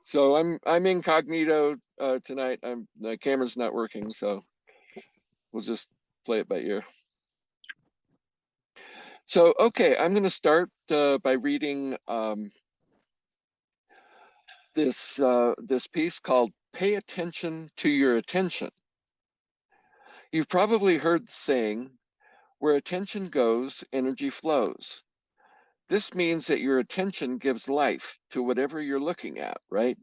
So I'm incognito tonight. The camera's not working, so we'll just play it by ear. So okay, I'm going to start by reading this piece called "Pay Attention to Your Attention." You've probably heard the saying, "Where attention goes, energy flows." This means that your attention gives life to whatever you're looking at, right?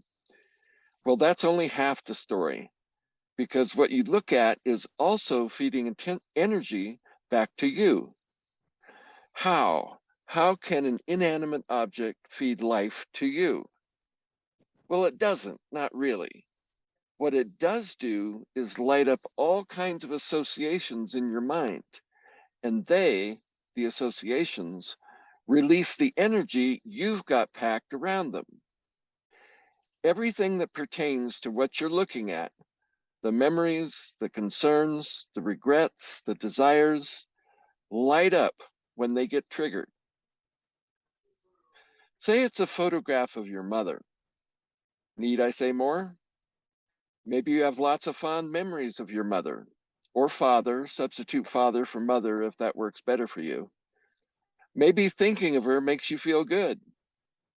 Well, that's only half the story, because what you look at is also feeding energy back to you. How? How can an inanimate object feed life to you? Well, it doesn't, not really. What it does do is light up all kinds of associations in your mind, and the associations, release the energy you've got packed around them. Everything that pertains to what you're looking at, the memories, the concerns, the regrets, the desires, light up when they get triggered. Say it's a photograph of your mother. Need I say more? Maybe you have lots of fond memories of your mother or father, substitute father for mother if that works better for you. Maybe thinking of her makes you feel good.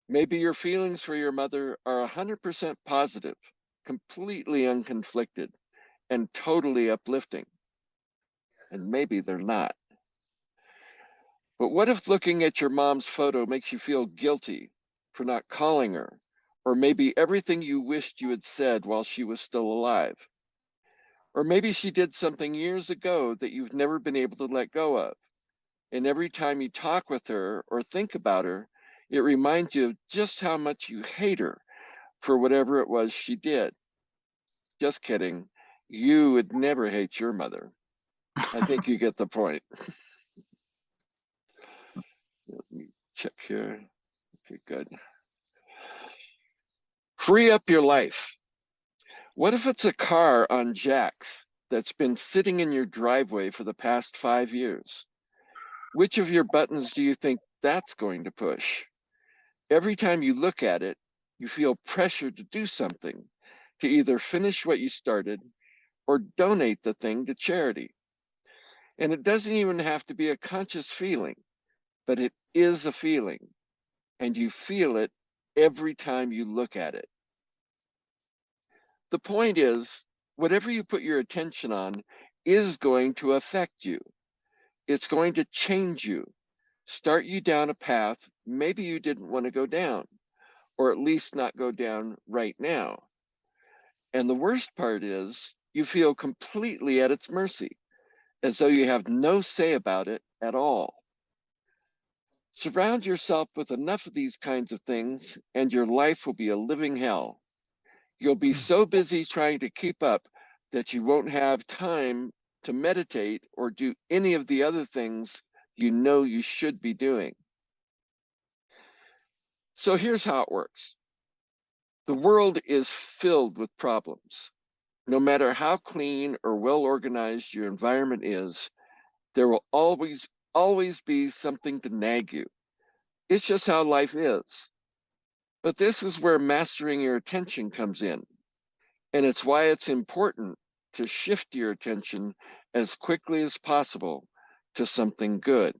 Maybe your feelings for your mother are 100% positive, completely unconflicted, and totally uplifting. And maybe they're not. But what if looking at your mom's photo makes you feel guilty for not calling her, or maybe everything you wished you had said while she was still alive? Or maybe she did something years ago that you've never been able to let go of. And every time you talk with her or think about her, it reminds you of just how much you hate her for whatever it was she did. Just kidding. You would never hate your mother. I think you get the point. Let me check here. Okay, good. Free up your life. What if it's a car on jacks that's been sitting in your driveway for the past 5 years? Which of your buttons do you think that's going to push? Every time you look at it, you feel pressured to do something, to either finish what you started or donate the thing to charity. And it doesn't even have to be a conscious feeling, but it is a feeling, and you feel it every time you look at it. The point is, whatever you put your attention on is going to affect you. It's going to change you, start you down a path maybe you didn't want to go down, or at least not go down right now. And the worst part is, you feel completely at its mercy, as though you have no say about it at all. Surround yourself with enough of these kinds of things, and your life will be a living hell. You'll be so busy trying to keep up that you won't have time to meditate or do any of the other things you know you should be doing. So here's how it works. The world is filled with problems. No matter how clean or well organized your environment is, there will always be something to nag you. It's just how life is. But this is where mastering your attention comes in. And it's why it's important to shift your attention as quickly as possible to something good.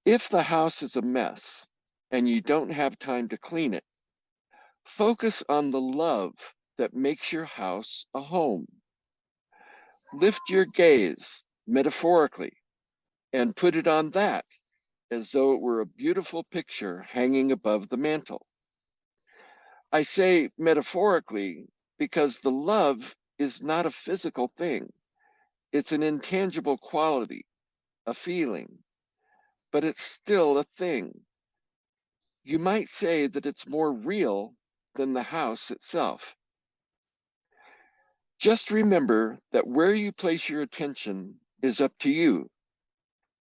If the house is a mess and you don't have time to clean it, focus on the love that makes your house a home. Lift your gaze, metaphorically, and put it on that as though it were a beautiful picture hanging above the mantel. I say metaphorically because the love is not a physical thing. It's an intangible quality, a feeling, but it's still a thing. You might say that it's more real than the house itself. Just remember that where you place your attention is up to you.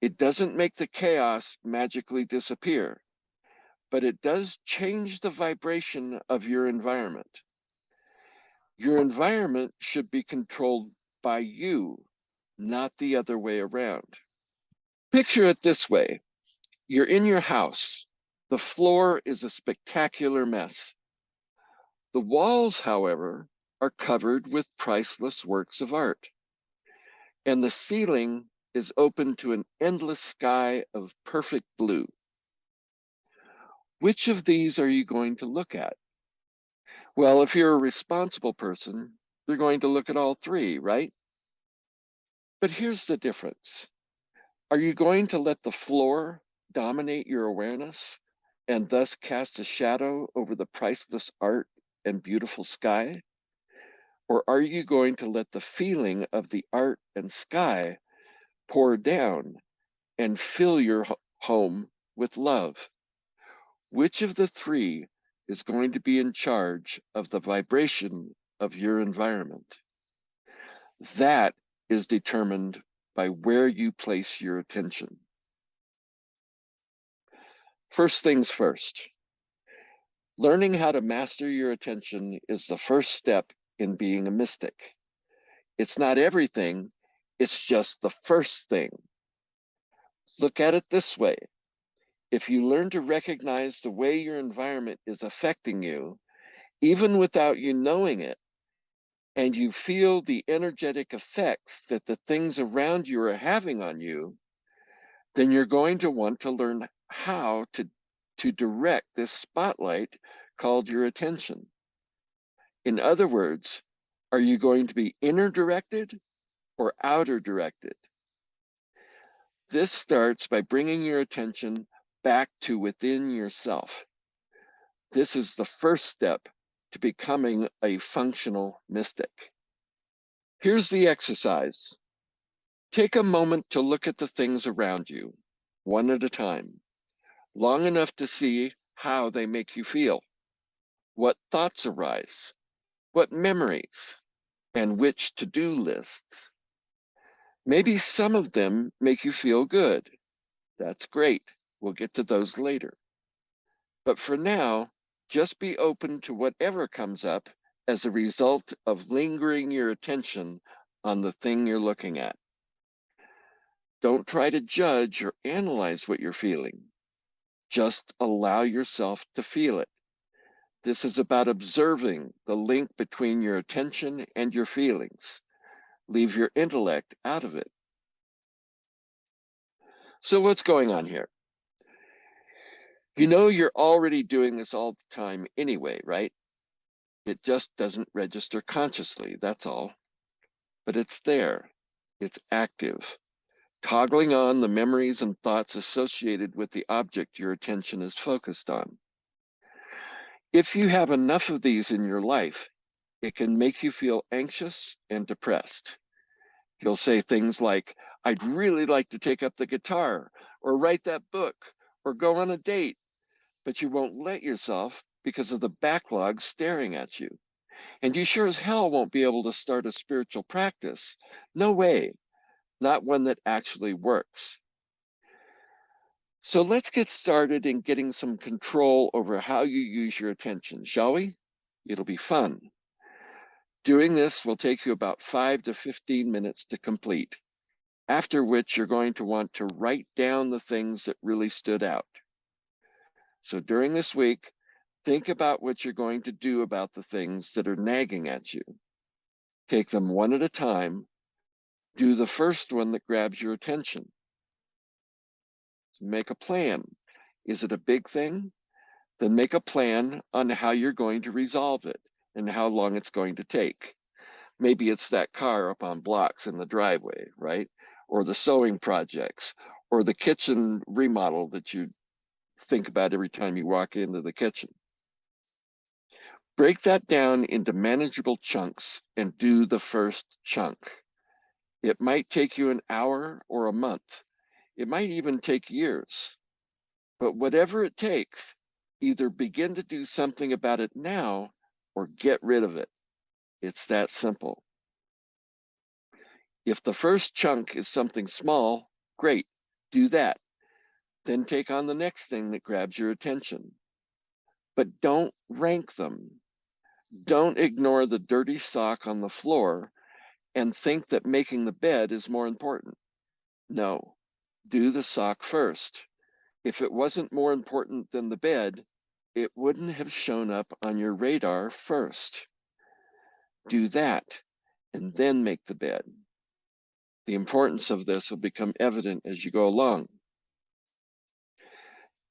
It doesn't make the chaos magically disappear, but it does change the vibration of your environment. Your environment should be controlled by you, not the other way around. Picture it this way. You're in your house. The floor is a spectacular mess. The walls, however, are covered with priceless works of art, and the ceiling is open to an endless sky of perfect blue. Which of these are you going to look at? Well, if you're a responsible person, you're going to look at all three, right? But here's the difference. Are you going to let the floor dominate your awareness and thus cast a shadow over the priceless art and beautiful sky? Or are you going to let the feeling of the art and sky pour down and fill your home with love? Which of the three is going to be in charge of the vibration of your environment? That is determined by where you place your attention. First things first, learning how to master your attention is the first step in being a mystic. It's not everything, it's just the first thing. Look at it this way. If you learn to recognize the way your environment is affecting you, even without you knowing it, and you feel the energetic effects that the things around you are having on you, then you're going to want to learn how to direct this spotlight called your attention. In other words, are you going to be inner directed or outer directed? This starts by bringing your attention back to within yourself. This is the first step to becoming a functional mystic. Here's the exercise. Take a moment to look at the things around you, one at a time, long enough to see how they make you feel, what thoughts arise, what memories, and which to-do lists. Maybe some of them make you feel good. That's great. We'll get to those later. But for now, just be open to whatever comes up as a result of lingering your attention on the thing you're looking at. Don't try to judge or analyze what you're feeling. Just allow yourself to feel it. This is about observing the link between your attention and your feelings. Leave your intellect out of it. So what's going on here? You know you're already doing this all the time anyway, right? It just doesn't register consciously, that's all. But it's there. It's active, toggling on the memories and thoughts associated with the object your attention is focused on. If you have enough of these in your life, it can make you feel anxious and depressed. You'll say things like, I'd really like to take up the guitar, or write that book, or go on a date, but you won't let yourself because of the backlog staring at you. And you sure as hell won't be able to start a spiritual practice. No way, not one that actually works. So let's get started in getting some control over how you use your attention, shall we? It'll be fun. Doing this will take you about 5 to 15 minutes to complete, after which you're going to want to write down the things that really stood out. So during this week, think about what you're going to do about the things that are nagging at you. Take them one at a time. Do the first one that grabs your attention. Make a plan. Is it a big thing? Then make a plan on how you're going to resolve it and how long it's going to take. Maybe it's that car up on blocks in the driveway, right? Or the sewing projects, or the kitchen remodel that you think about every time you walk into the kitchen. Break that down into manageable chunks and do the first chunk. It might take you an hour or a month. It might even take years. But whatever it takes, either begin to do something about it now or get rid of it. It's that simple. If the first chunk is something small, great, do that. Then take on the next thing that grabs your attention. But don't rank them. Don't ignore the dirty sock on the floor and think that making the bed is more important. No, do the sock first. If it wasn't more important than the bed, it wouldn't have shown up on your radar first. Do that, and then make the bed. The importance of this will become evident as you go along.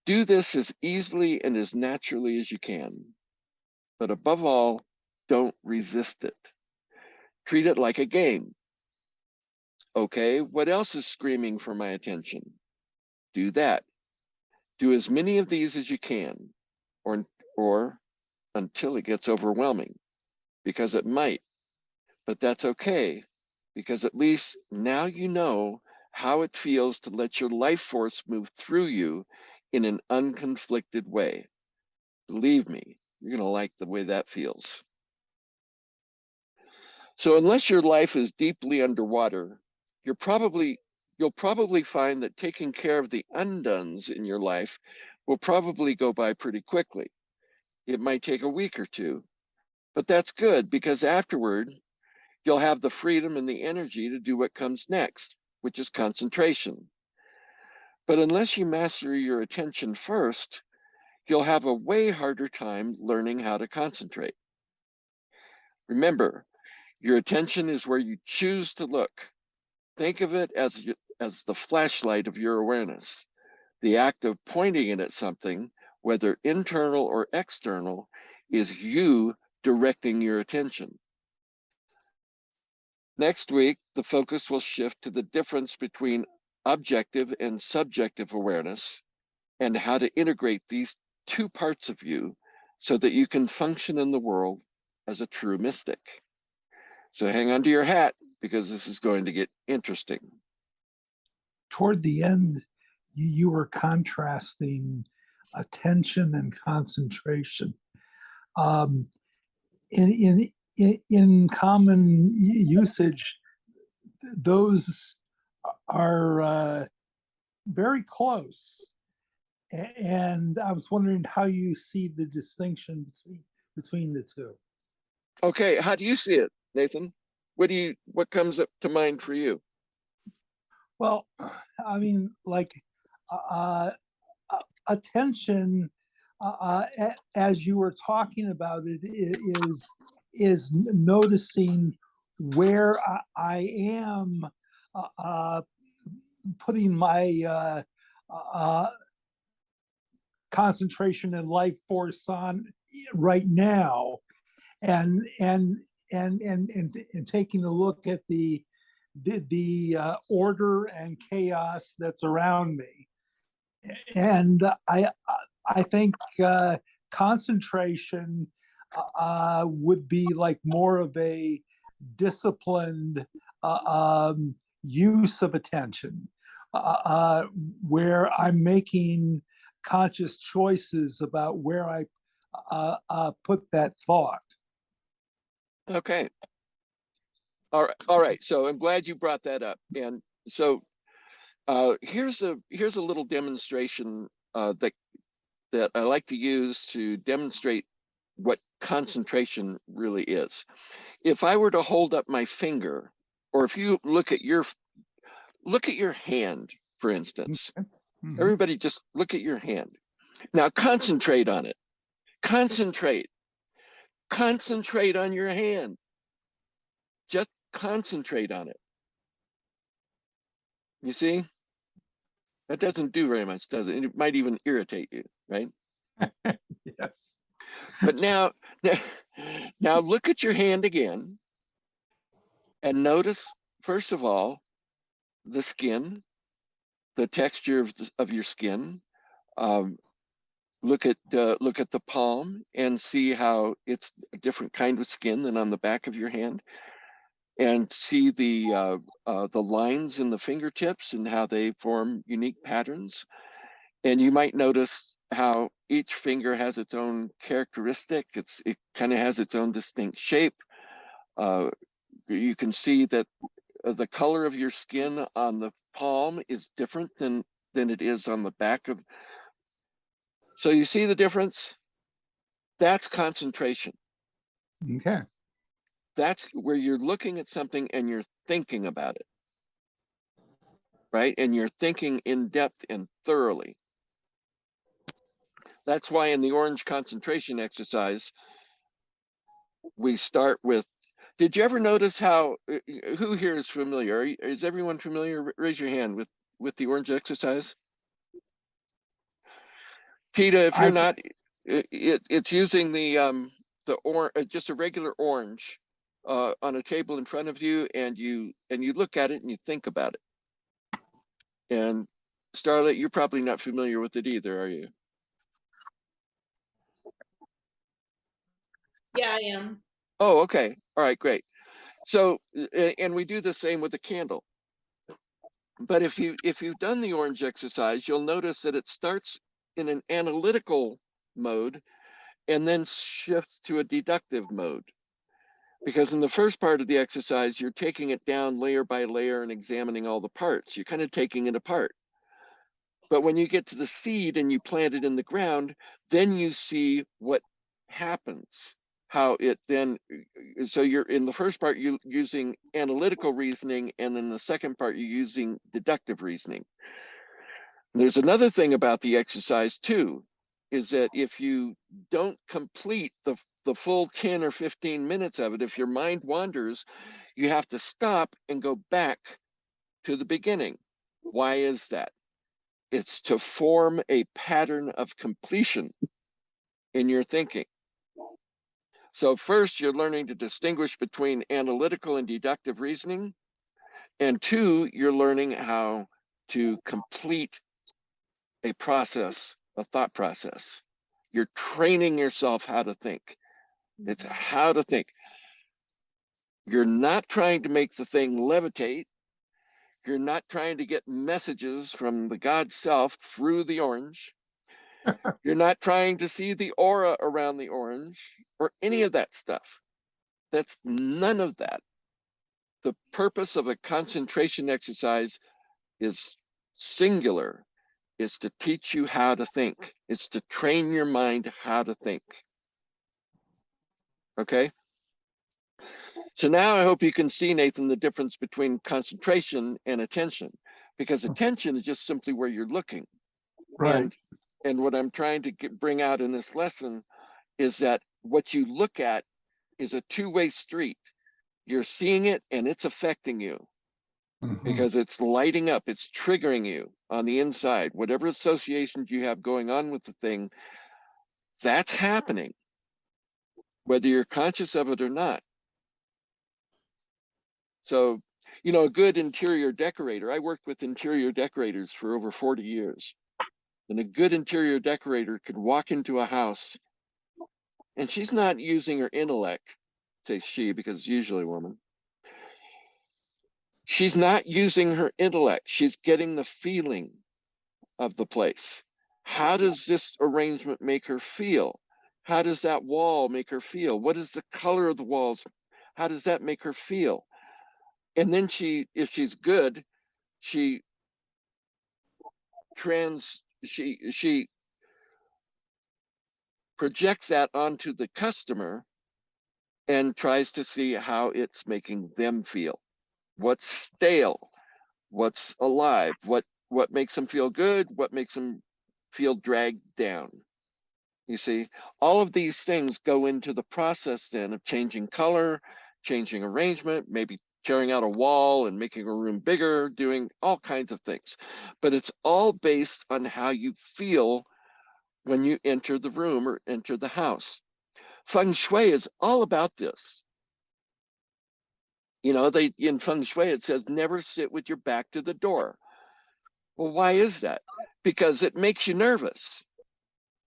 Do this as easily and as naturally as you can, but above all, don't resist it. Treat it like a game. Okay, what else is screaming for my attention? Do that. Do as many of these as you can, or until it gets overwhelming, because it might, but that's okay, because at least now you know how it feels to let your life force move through you in an unconflicted way. Believe me, you're going to like the way that feels. So unless your life is deeply underwater, you'll probably find that taking care of the undones in your life will probably go by pretty quickly. It might take a week or two, but that's good, because afterward, you'll have the freedom and the energy to do what comes next, which is concentration. But unless you master your attention first, you'll have a way harder time learning how to concentrate. Remember, your attention is where you choose to look. Think of it as the flashlight of your awareness. The act of pointing it at something, whether internal or external, is you directing your attention. Next week, the focus will shift to the difference between objective and subjective awareness and how to integrate these two parts of you so that you can function in the world as a true mystic. So hang on to your hat, because this is going to get interesting. Toward the end, you were contrasting attention and concentration. Um, in common usage, those are very close. And I was wondering how you see the distinction between the two. Okay, how do you see it, Nathan? What comes up to mind for you? Well, I mean, like uh, attention, as you were talking about it, is noticing where I am putting my concentration and life force on right now, and taking a look at the order and chaos that's around me. And I think concentration would be like more of a disciplined use of attention, where I'm making conscious choices about where I put that thought. Okay. All right. So I'm glad you brought that up. And so here's a little demonstration that I like to use to demonstrate what concentration really is. If I were to hold up my finger, or if you look at your hand, for instance, Mm-hmm. everybody just look at your hand. Now concentrate on it. Concentrate on your hand. Just concentrate on it. You see? That doesn't do very much, does it? It might even irritate you, right? Yes. But now look at your hand again and notice, first of all, the skin, the texture of your skin. Look at the palm and see how it's a different kind of skin than on the back of your hand, and see the lines in the fingertips and how they form unique patterns. And you might notice how each finger has its own characteristic. It kind of has its own distinct shape. You can see that the color of your skin on the palm is different than it is on the back of. So you see the difference? That's concentration. Okay. That's where you're looking at something and you're thinking about it, right? And you're thinking in depth and thoroughly. That's why in the orange concentration exercise, we start with, did you ever notice how, who here is familiar? Is everyone familiar? Raise your hand with the orange exercise. Peta, if you're I've not, it's using just a regular orange on a table in front of you, and you look at it and you think about it. And Starlet, you're probably not familiar with it either, are you? Yeah, I am. Oh, okay. All right, great. So, and we do the same with the candle. But if you've done the orange exercise, you'll notice that it starts in an analytical mode and then shifts to a deductive mode. Because in the first part of the exercise, you're taking it down layer by layer and examining all the parts. You're kind of taking it apart. But when you get to the seed and you plant it in the ground, then you see what happens, how it then, so you're in the first part, you're using analytical reasoning, and then the second part, you're using deductive reasoning. And there's another thing about the exercise too, is that if you don't complete the full 10 or 15 minutes of it, if your mind wanders, you have to stop and go back to the beginning. Why is that? It's to form a pattern of completion in your thinking. So first, you're learning to distinguish between analytical and deductive reasoning. And two, you're learning how to complete a process, a thought process. You're training yourself how to think. It's how to think. You're not trying to make the thing levitate. You're not trying to get messages from the God self through the orange. You're not trying to see the aura around the orange or any of that stuff. That's none of that. The purpose of a concentration exercise is singular. It's to teach you how to think. It's to train your mind how to think. Okay? So now I hope you can see, Nathan, the difference between concentration and attention, because attention is just simply where you're looking. right. And what I'm trying to bring out in this lesson is that what you look at is a two-way street. You're seeing it and it's affecting you because it's lighting up, it's triggering you on the inside. Whatever associations you have going on with the thing, that's happening, whether you're conscious of it or not. So, you know, a good interior decorator, I worked with interior decorators for over 40 years. And a good interior decorator could walk into a house and she's not using her intellect, say she, because it's usually a woman. She's not using her intellect. She's getting the feeling of the place. How does this arrangement make her feel? How does that wall make her feel? What is the color of the walls? How does that make her feel? And then she, if she's good, she she projects that onto the customer and tries to see how it's making them feel. What's stale? What's alive? What makes them feel good? What makes them feel dragged down? You see, all of these things go into the process then of changing color, changing arrangement, maybe tearing out a wall and making a room bigger, doing all kinds of things. But it's all based on how you feel when you enter the room or enter the house. Feng Shui is all about this. You know, they in Feng Shui it says never sit with your back to the door. Well, why is that? Because it makes you nervous.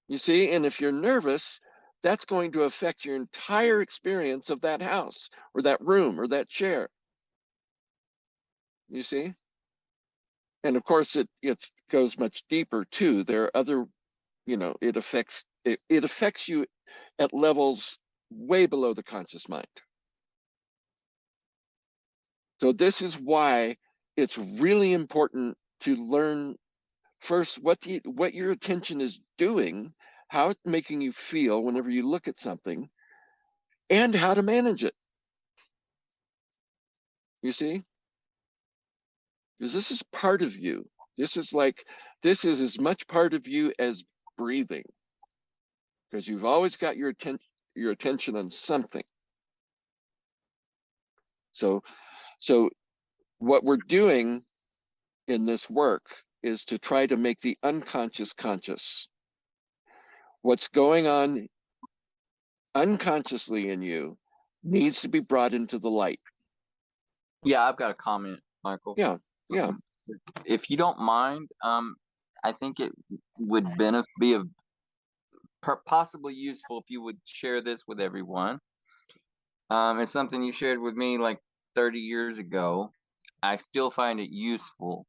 You see, and if you're nervous, that's going to affect your entire experience of that house or that room or that chair. You see? And of course it goes much deeper too. There are other, you know, it affects you at levels way below the conscious mind. So this is why it's really important to learn first what your attention is doing, how it's making you feel whenever you look at something, and how to manage it. You see? Because this is part of you. This is as much part of you as breathing. because you've always got your attention on something. So what we're doing in this work is to try to make the unconscious conscious. What's going on unconsciously in you needs to be brought into the light. Yeah, I've got a comment, Michael. Yeah, yeah. If you don't mind, I think it would be possibly useful if you would share this with everyone. It's something you shared with me like 30 years ago. I still find it useful.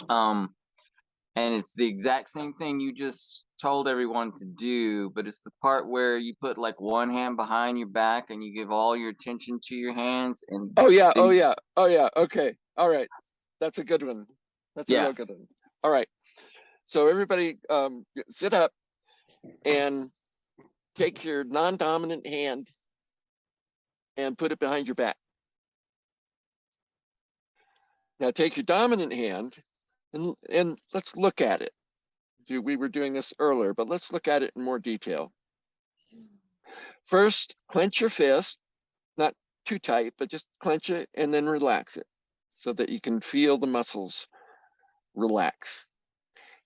And it's the exact same thing you just told everyone to do, but it's the part where you put like one hand behind your back and you give all your attention to your hands and Oh yeah, then oh yeah. Okay. All right. That's a good one. That's a yeah. real good one. All right. So everybody sit up and take your non-dominant hand and put it behind your back. Now take your dominant hand and let's look at it. We were doing this earlier, but let's look at it in more detail. First, clench your fist, not too tight, but just clench it and then relax it so that you can feel the muscles relax.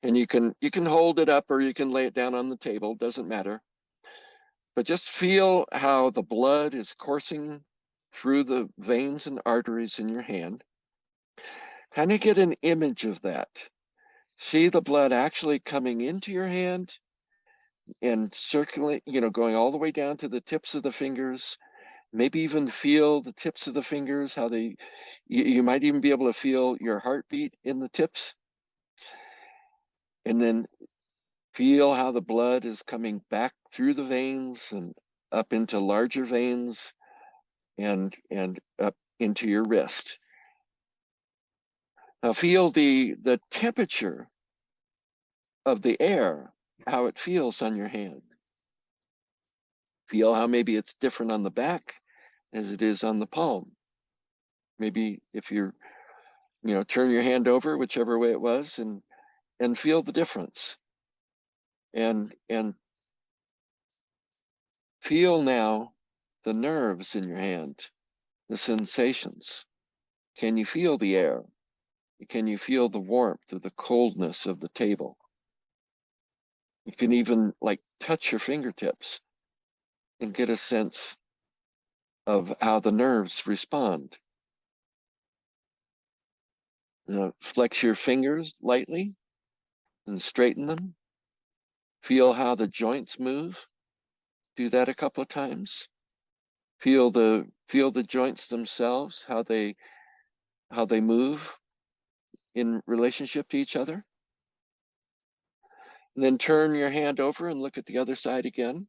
And you can hold it up or you can lay it down on the table, doesn't matter. But just feel how the blood is coursing through the veins and arteries in your hand. Kind of get an image of that. See the blood actually coming into your hand and circulating, going all the way down to the tips of the fingers. Maybe even feel the tips of the fingers, how you might even be able to feel your heartbeat in the tips. And then feel how the blood is coming back through the veins and up into larger veins and up into your wrist. Now feel the temperature of the air, how it feels on your hand. Feel how maybe it's different on the back as it is on the palm. Maybe if you're, turn your hand over, whichever way it was, and feel the difference. And feel now the nerves in your hand, the sensations. Can you feel the air? Can you feel the warmth or the coldness of the table? You can even like touch your fingertips and get a sense of how the nerves respond. Flex your fingers lightly and straighten them. Feel how the joints move. Do that a couple of times. Feel the joints themselves, how they move in relationship to each other. And then turn your hand over and look at the other side again.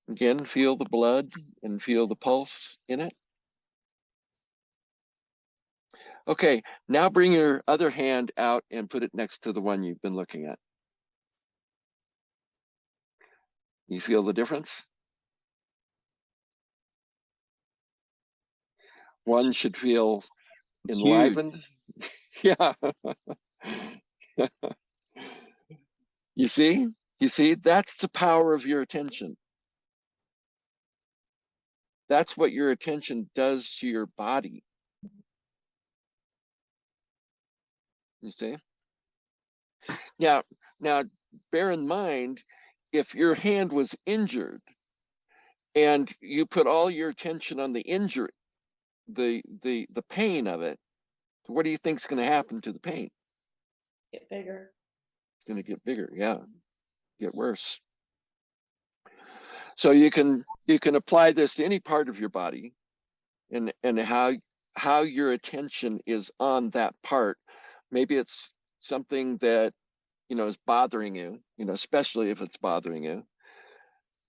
Again, feel the blood and feel the pulse in it. Okay, now bring your other hand out and put it next to the one you've been looking at. You feel the difference? One should feel It's huge. enlivened. Yeah. You see? You see, that's the power of your attention. That's what your attention does to your body. You see? Now, bear in mind, if your hand was injured and you put all your attention on the injury, the pain of it, what do you think is going to happen to the pain? Get bigger. It's going to get bigger, yeah, get worse. So you can apply this to any part of your body, and how your attention is on that part. Maybe it's something that is bothering you, especially if it's bothering you,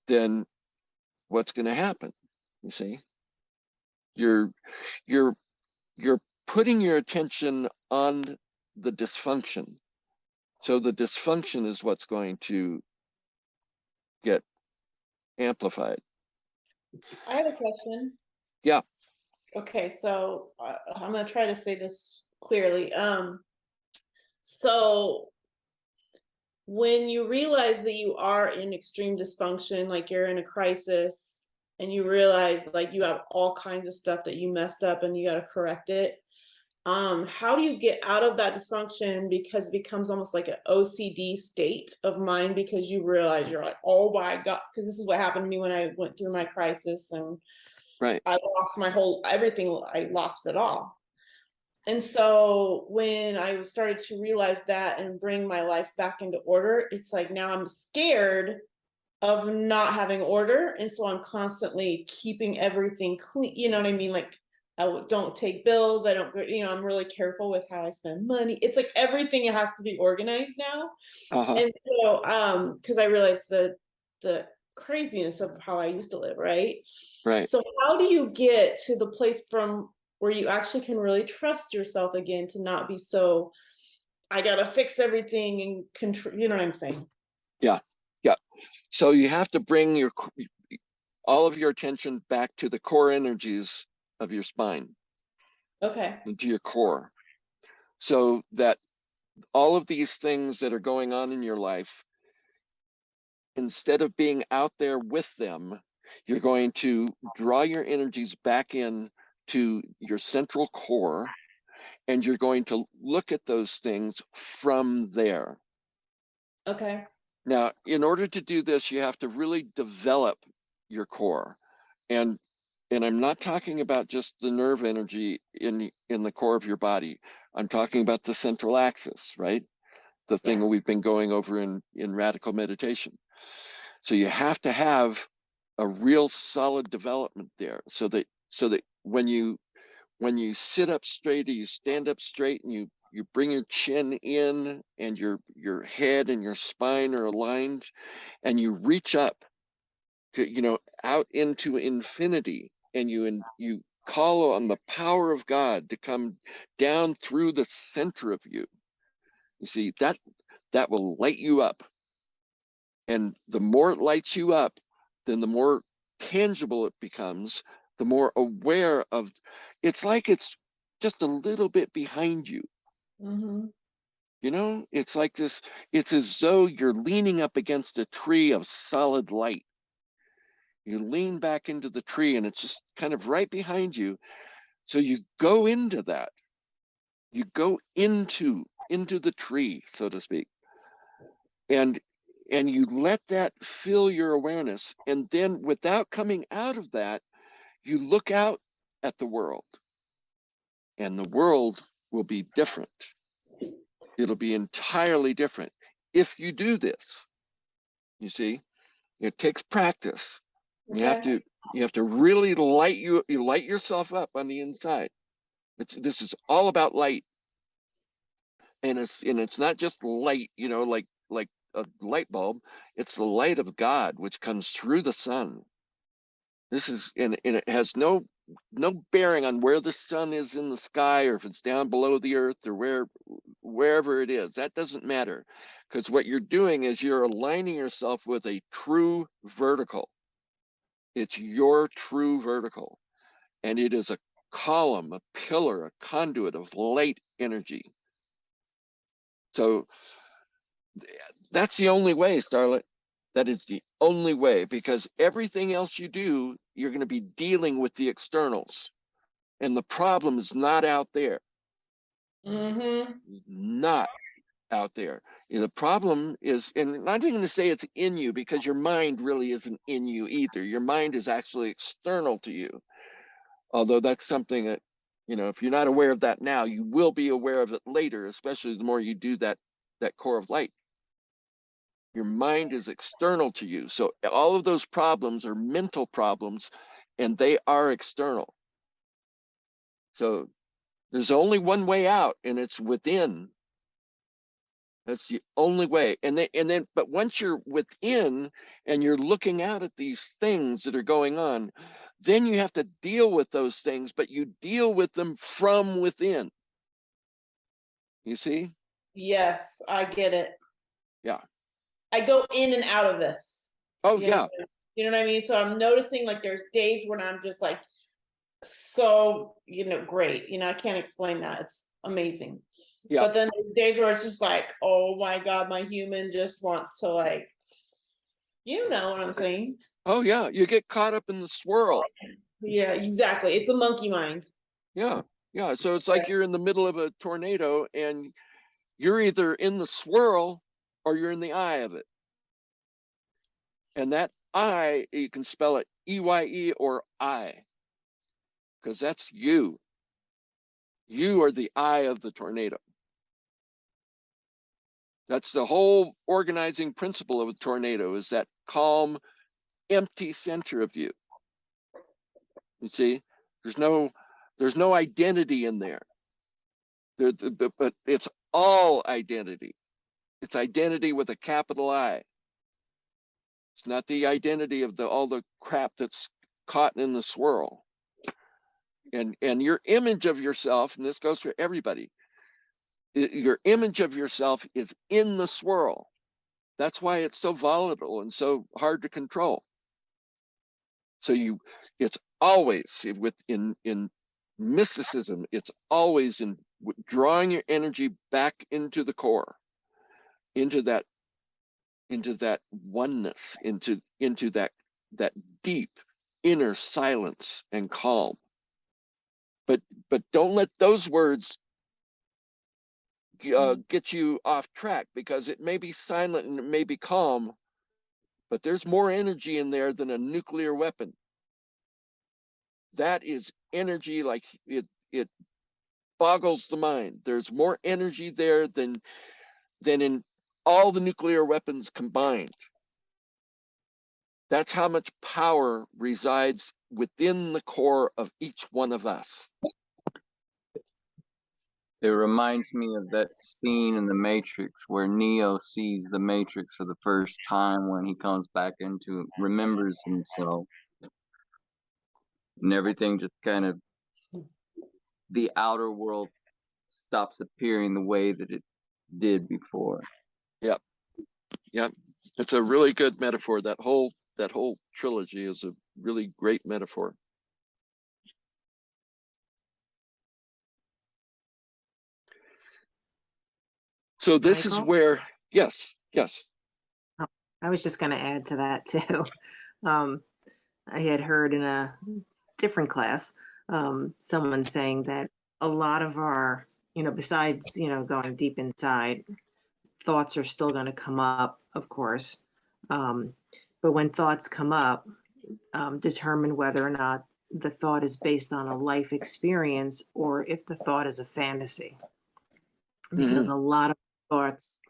then what's going to happen? You see, you're putting your attention on the dysfunction. So the dysfunction is what's going to get amplified. I have a question. Yeah. Okay, so I'm gonna try to say this clearly. So when you realize that you are in extreme dysfunction, like you're in a crisis, and you realize like you have all kinds of stuff that you messed up and you got to correct it, how do you get out of that dysfunction? Because it becomes almost like an OCD state of mind, because you realize you're like, oh my God, because this is what happened to me when I went through my crisis, and Right. I lost my whole everything. I lost it all. And so when I started to realize that and bring my life back into order, it's like now I'm scared of not having order. And so I'm constantly keeping everything clean. You know what I mean? Like don't take bills. I don't, I'm really careful with how I spend money. It's like everything has to be organized now. Uh-huh. And so, because I realized the craziness of how I used to live, right? Right. So how do you get to the place from where you actually can really trust yourself again, to not be so, I gotta fix everything and control, you know what I'm saying? Yeah. Yeah. So you have to bring all of your attention back to the core energies of your spine, Okay. into your core, so that all of these things that are going on in your life, instead of being out there with them, you're going to draw your energies back in to your central core, and you're going to look at those things from there. Okay. Now, in order to do this, you have to really develop your core. And I'm not talking about just the nerve energy in the core of your body. I'm talking about the central axis, right? The thing Yeah. we've been going over in radical meditation. So you have to have a real solid development there, so that when you sit up straight, or you stand up straight, and you bring your chin in, and your head and your spine are aligned, and you reach up to, out into infinity, and you call on the power of God to come down through the center of you. You see, that will light you up. And the more it lights you up, then the more tangible it becomes, the more aware of, it's like it's just a little bit behind you. Mm-hmm. It's like this, it's as though you're leaning up against a tree of solid light. You lean back into the tree, and it's just kind of right behind you. So you go into that. You go into the tree, so to speak. And you let that fill your awareness. And then, without coming out of that, you look out at the world. And the world will be different. It'll be entirely different if you do this. You see, it takes practice. You have Okay. to really light yourself up on the inside. This is all about light. And it's not just light, like a light bulb. It's the light of God, which comes through the sun. This is, and it has no bearing on where the sun is in the sky, or if it's down below the earth, or wherever it is. That doesn't matter, because what you're doing is you're aligning yourself with a true vertical. It's your true vertical, and it is a column, a pillar, a conduit of light energy. So that's the only way, Starlet. That is the only way, because everything else you do, you're going to be dealing with the externals. And the problem is not out there. Mm-hmm. Not out there. The problem is, and I'm not even going to say it's in you, because your mind really isn't in you either. Your mind is actually external to you. Although that's something that, if you're not aware of that now, you will be aware of it later, especially the more you do that core of light. Your mind is external to you. So all of those problems are mental problems, and they are external. So there's only one way out, and it's within. That's the only way. And then, but once you're within and you're looking out at these things that are going on, then you have to deal with those things, but you deal with them from within. You see? Yes, I get it. Yeah. I go in and out of this. Oh, You know, yeah. you know what I mean? So I'm noticing like there's days when I'm just like so, great. I can't explain that. It's amazing. Yeah. But then there's days where it's just like, oh my God, my human just wants to like, you know what I'm saying? Oh yeah, you get caught up in the swirl. Yeah, exactly. It's a monkey mind. Yeah. Yeah. So it's like you're in the middle of a tornado and you're either in the swirl or you're in the eye of it. And that eye, you can spell it EYE or I, because that's you. You are the eye of the tornado. That's the whole organizing principle of a tornado, is that calm, empty center of you. You see, there's no identity in there. But it's all identity. It's identity with a capital I. It's not the identity of all the crap that's caught in the swirl. And your image of yourself, and this goes for everybody, your image of yourself is in the swirl. That's why it's so volatile and so hard to control. So it's always in mysticism, it's always in drawing your energy back into the core, into that oneness, into that deep inner silence and calm. But don't let those words get you off track, because it may be silent and it may be calm, but there's more energy in there than a nuclear weapon. That is energy, like it boggles the mind. There's more energy there than in all the nuclear weapons combined. That's how much power resides within the core of each one of us. It reminds me of that scene in The Matrix where Neo sees the Matrix for the first time when he comes back into, remembers himself. And everything just kind of, the outer world stops appearing the way that it did before. Yep. Yep. It's a really good metaphor. That whole trilogy is a really great metaphor. So this is Michael? where, yes. Oh, I was just going to add to that too. I had heard in a different class someone saying that a lot of our, besides, going deep inside, thoughts are still going to come up, of course. But when thoughts come up, determine whether or not the thought is based on a life experience or if the thought is a fantasy. Because a lot of thoughts,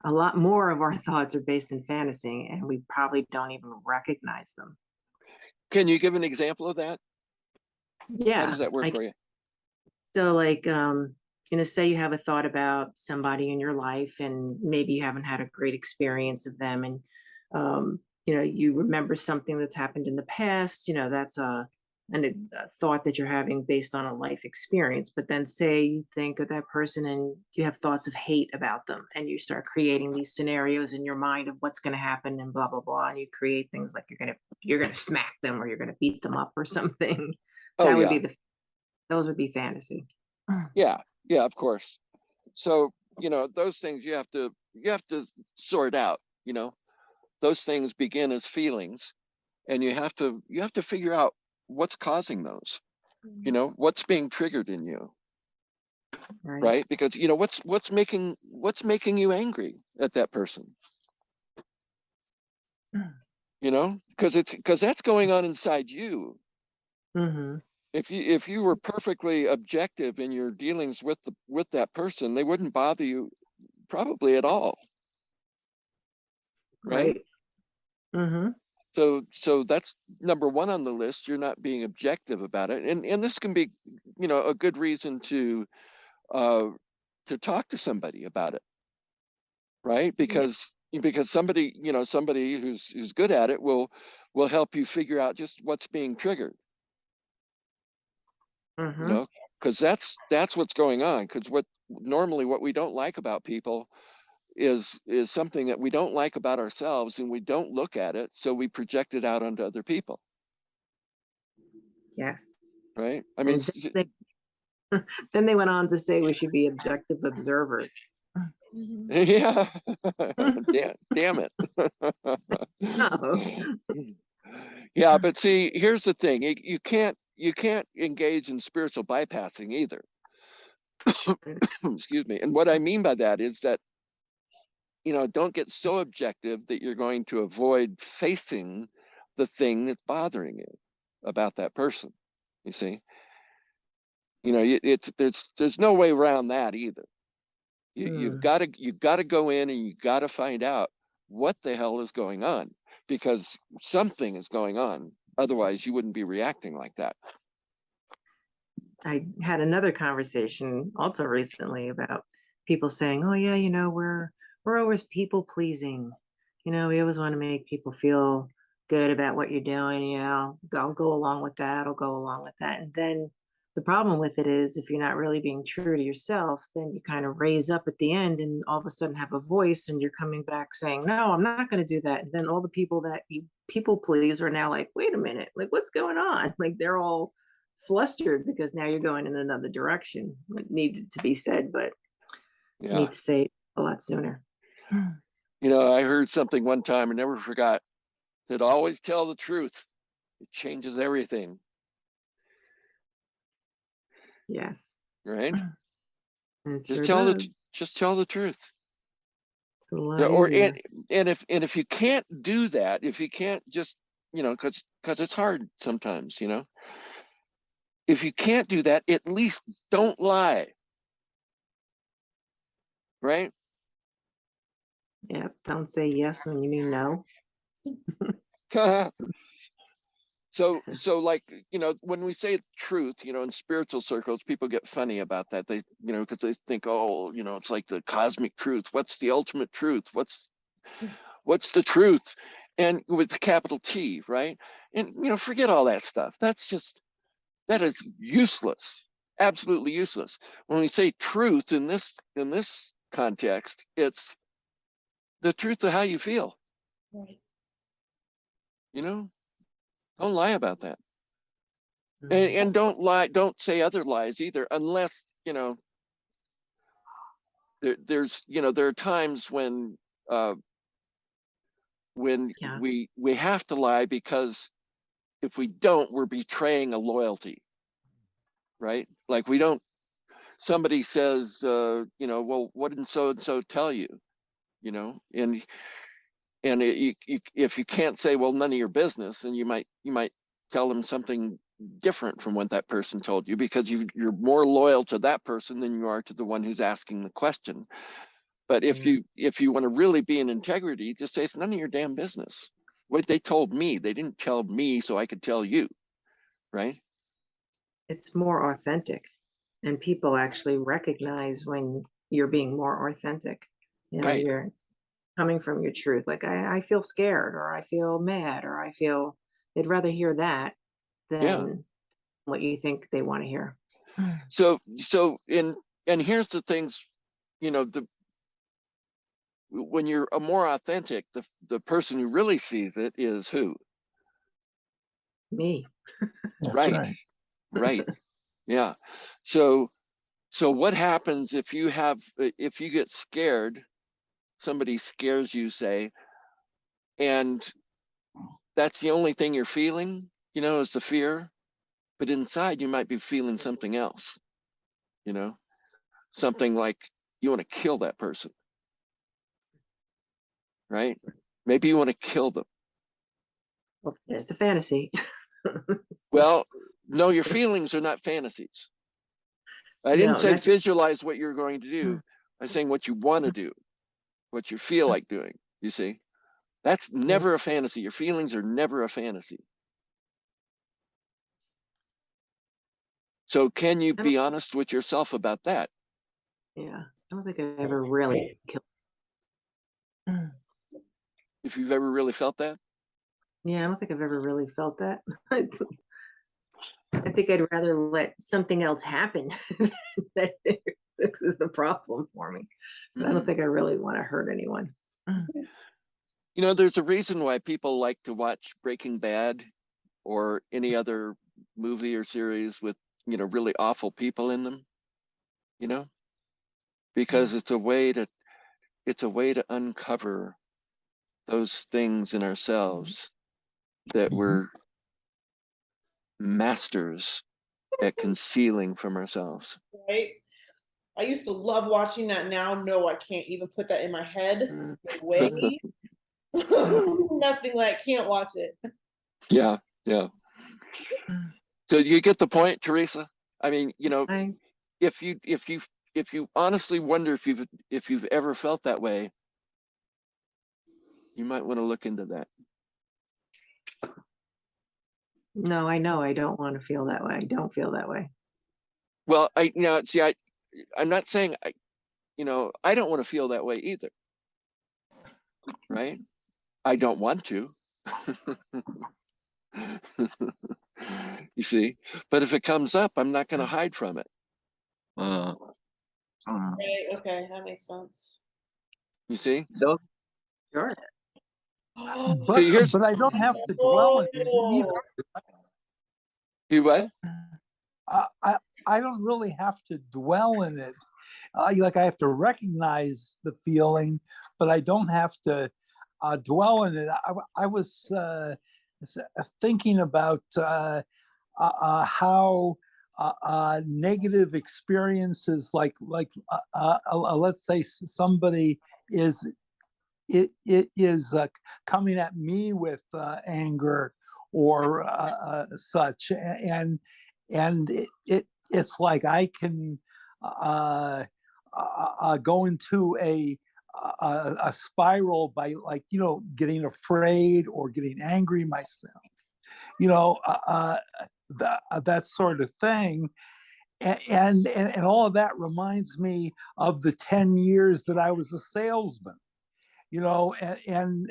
a lot more of our thoughts are based in fantasy, and we probably don't even recognize them. Can you give an example of that? Yeah. How does that work for you? So like, say you have a thought about somebody in your life and maybe you haven't had a great experience of them, and, you remember something that's happened in the past, that's a thought that you're having based on a life experience. But then say you think of that person and you have thoughts of hate about them, and you start creating these scenarios in your mind of what's going to happen and blah, blah, blah. And you create things like you're going to smack them or you're going to beat them up or something. Oh, That would yeah. be those would be fantasy. Yeah, of course. So, those things you have to sort out. Those things begin as feelings, and you have to figure out what's causing those. What's being triggered in you, right? Because what's making you angry at that person. Because that's going on inside you. Mm-hmm. If you were perfectly objective in your dealings with that person, they wouldn't bother you probably at all, right? Mm-hmm. So that's number one on the list. You're not being objective about it, and this can be a good reason to talk to somebody about it, right? Because somebody who's good at it will help you figure out just what's being triggered. Mm-hmm. Because that's what's going on. Because what we don't like about people is something that we don't like about ourselves, and we don't look at it, so we project it out onto other people. Yes. Right? I mean, Then they went on to say we should be objective observers. Mhm. Yeah. Damn it. No. Yeah, but see, here's the thing. You can't engage in spiritual bypassing either. Excuse me. And what I mean by that is that, don't get so objective that you're going to avoid facing the thing that's bothering you about that person. You see? It's there's no way around that either. You've got to go in and you got to find out what the hell is going on, because something is going on. Otherwise, you wouldn't be reacting like that. I had another conversation also recently about people saying, "Oh yeah, we're always people pleasing. We always want to make people feel good about what you're doing. I'll go along with that. I'll go along with that." And then the problem with it is, if you're not really being true to yourself, then you kind of raise up at the end, and all of a sudden have a voice, and you're coming back saying, "No, I'm not going to do that." And then all the people that you people please are now like, "Wait a minute, like what's going on?" Like they're all flustered because now you're going in another direction. It needed to be said, but you Yeah. need to say it a lot sooner. I heard something one time and never forgot, that always tell the truth. It changes everything, Yes, right? it Just sure tell the does. just tell the truth. It's a lot Yeah, or easier. and if you can't do that, if you can't just, because it's hard sometimes, if you can't do that, at least don't lie, right? Yeah, don't say yes when you mean no. So like, when we say truth, in spiritual circles, people get funny about that. They, because they think, oh, it's like the cosmic truth. What's the ultimate truth? What's the truth? And with the capital T, right? And forget all that stuff. That is useless. Absolutely useless. When we say truth in this context, it's the truth of how you feel. Right. Don't lie about that. Mhm. And don't say other lies either, unless there are times uh when Yeah, we have to lie, because if we don't, we're betraying a loyalty, right? Like, we don't somebody says, well, what didn't so and so tell you, and if you can't say, well, none of your business, and you might tell them something different from what that person told you, because you're more loyal to that person than you are to the one who's asking the question. But if yeah. you want to really be in integrity, just say it's none of your damn business what they told me. They didn't tell me so I could tell you, right? It's more authentic, and people actually recognize when you're being more authentic. Right. You're coming from your truth. Like I feel scared, or I feel mad, or I feel. They'd rather hear that Yeah. than what you think they want to hear. So and here's the things, the when you're a more authentic, the person who really sees it is who? Me. That's Right. right. Right. Yeah. So what happens if you get scared, somebody scares you, say, and that's the only thing you're feeling, is the fear, but inside you might be feeling something else, you know, something like you want to kill that person, right? Maybe you want to kill them. Well, there's the fantasy. Well, no, your feelings are not fantasies. I didn't No, say not visualize what you're going to do. mm, I'm saying what you want to do, what you feel like doing. You see, that's yeah, never a fantasy. Your feelings are never a fantasy. So can you I don't, be honest with yourself about that? yeah, I don't think I ever really killed. If you've ever really felt that? Yeah, I don't think I've ever really felt that. I think I'd rather let something else happen that fixes the problem for me. But I don't Mm. think I really want to hurt anyone. There's a reason why people like to watch Breaking Bad or any other movie or series with, really awful people in them, because it's a way to uncover those things in ourselves that we're masters at concealing from ourselves. Right? I used to love watching that. Now, no, I can't even put that in my head. No way. Nothing like, can't watch it. Yeah. So you get the point, Teresa? I mean, I, if you honestly wonder if you've ever felt that way, you might want to look into that. no, I know I don't want to feel that way. I don't feel that way. Well, I'm not saying I don't want to feel that way either, right? I don't want to. You see, but if it comes up, I'm not going to hide from it. Mm. Right, okay, that makes sense. You see? Those, Sure. But See, here's I don't have to dwell in it either. you what? I don't really have to dwell in it. Like I have to recognize the feeling, but I don't have to dwell in it. I was thinking about how negative experiences, like let's say somebody is coming at me with anger or such, and it's like I can go into a spiral by, like, getting afraid or getting angry myself, that sort of thing. And all of that reminds me of the 10 years that I was a salesman, and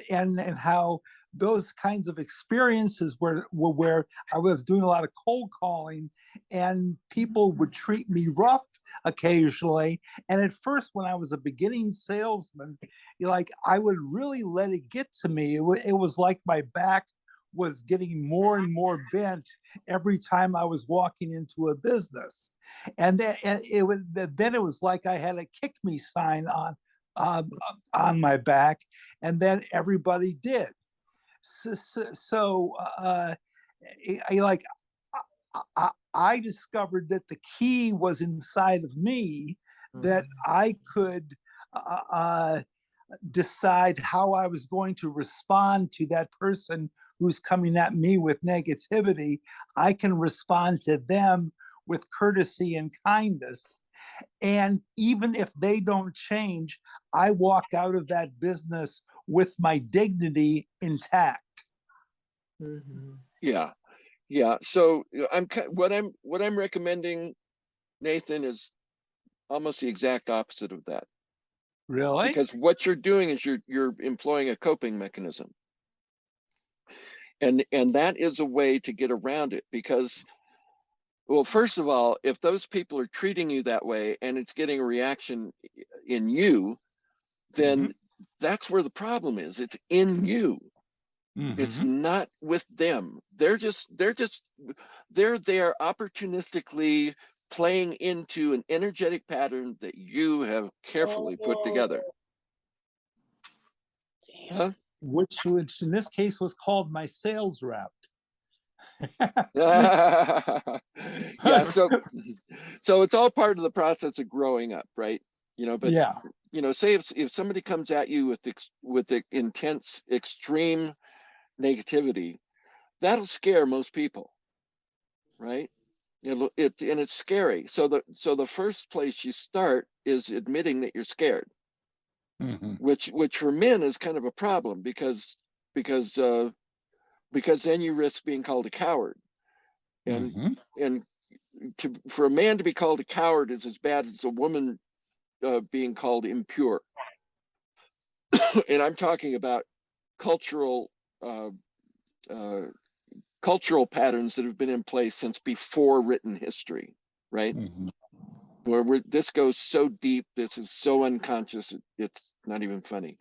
how those kinds of experiences were where I was doing a lot of cold calling, and people would treat me rough occasionally. And at first, when I was a beginning salesman, like, I would really let it get to me. It was like my back was getting more and more bent every time I was walking into a business, and then it was like I had a "kick me" sign on my back, and then everybody did. So I discovered that the key was inside of me, that I could decide how I was going to respond to that person who's coming at me with negativity. I can respond to them with courtesy and kindness. And even if they don't change, I walk out of that business with my dignity intact. Yeah. So what I'm recommending, Nathan, is almost the exact opposite of that. Really? Because what you're doing is you're employing a coping mechanism, and that is a way to get around it. Because, well, first of all, if those people are treating you that way and it's getting a reaction in you, then that's where the problem is. It's in you. It's not with them. They're there opportunistically playing into an energetic pattern that you have carefully put together. Damn. Huh? Which in this case was called my sales rep. Yeah, so it's all part of the process of growing up, right? But yeah. Say if somebody comes at you with the intense, extreme negativity, that'll scare most people, right? And it's scary. So the first place you start is admitting that you're scared, which for men is kind of a problem, because then you risk being called a coward, and for a man to be called a coward is as bad as a woman being called impure. And I'm talking about cultural cultural patterns that have been in place since before written history, right? Where this goes so deep, this is so unconscious, it's not even funny.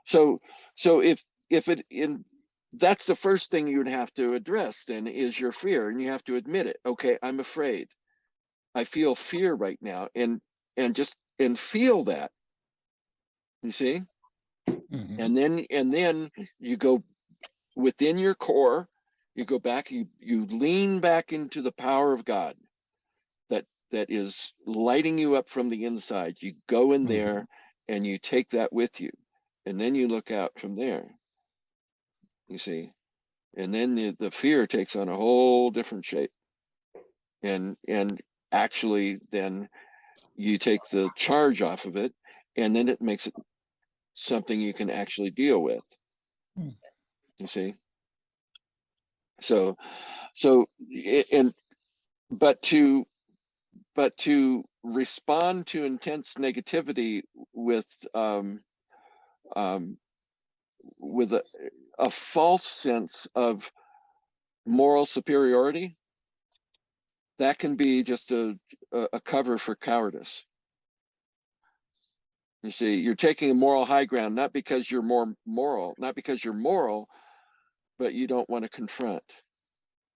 So if it in that's the first thing you would have to address, then, is your fear, and you have to admit it. Okay, I'm afraid. I feel fear right now, and just and feel that, you see. Mhm. And then you go within your core, you go back, you lean back into the power of God that is lighting you up from the inside. You go in there and you take that with you, and then you look out from there, you see. And then the fear takes on a whole different shape, and actually then you take the charge off of it, and then it makes it something you can actually deal with, Mm. you see. So and but to respond to intense negativity with um with a false sense of moral superiority, that can be just a cover for cowardice. You see, you're taking a moral high ground, not because you're moral, but you don't want to confront.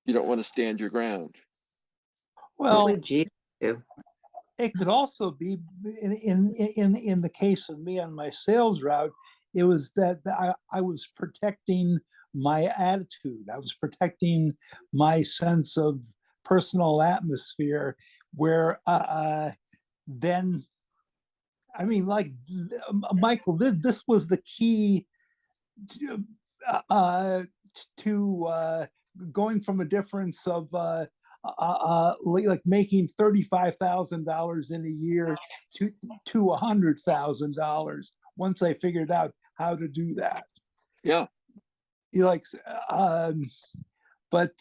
You don't want to stand your ground. What Well, would Jesus do? it could also be in the case of me on my sales route, it was that I was protecting my attitude. I was protecting my sense of personal atmosphere where then I mean, like Michael, this was the key to, going from a difference of like making $35,000 in a year to $100,000. Once I figured out how to do that, Yeah, you like, but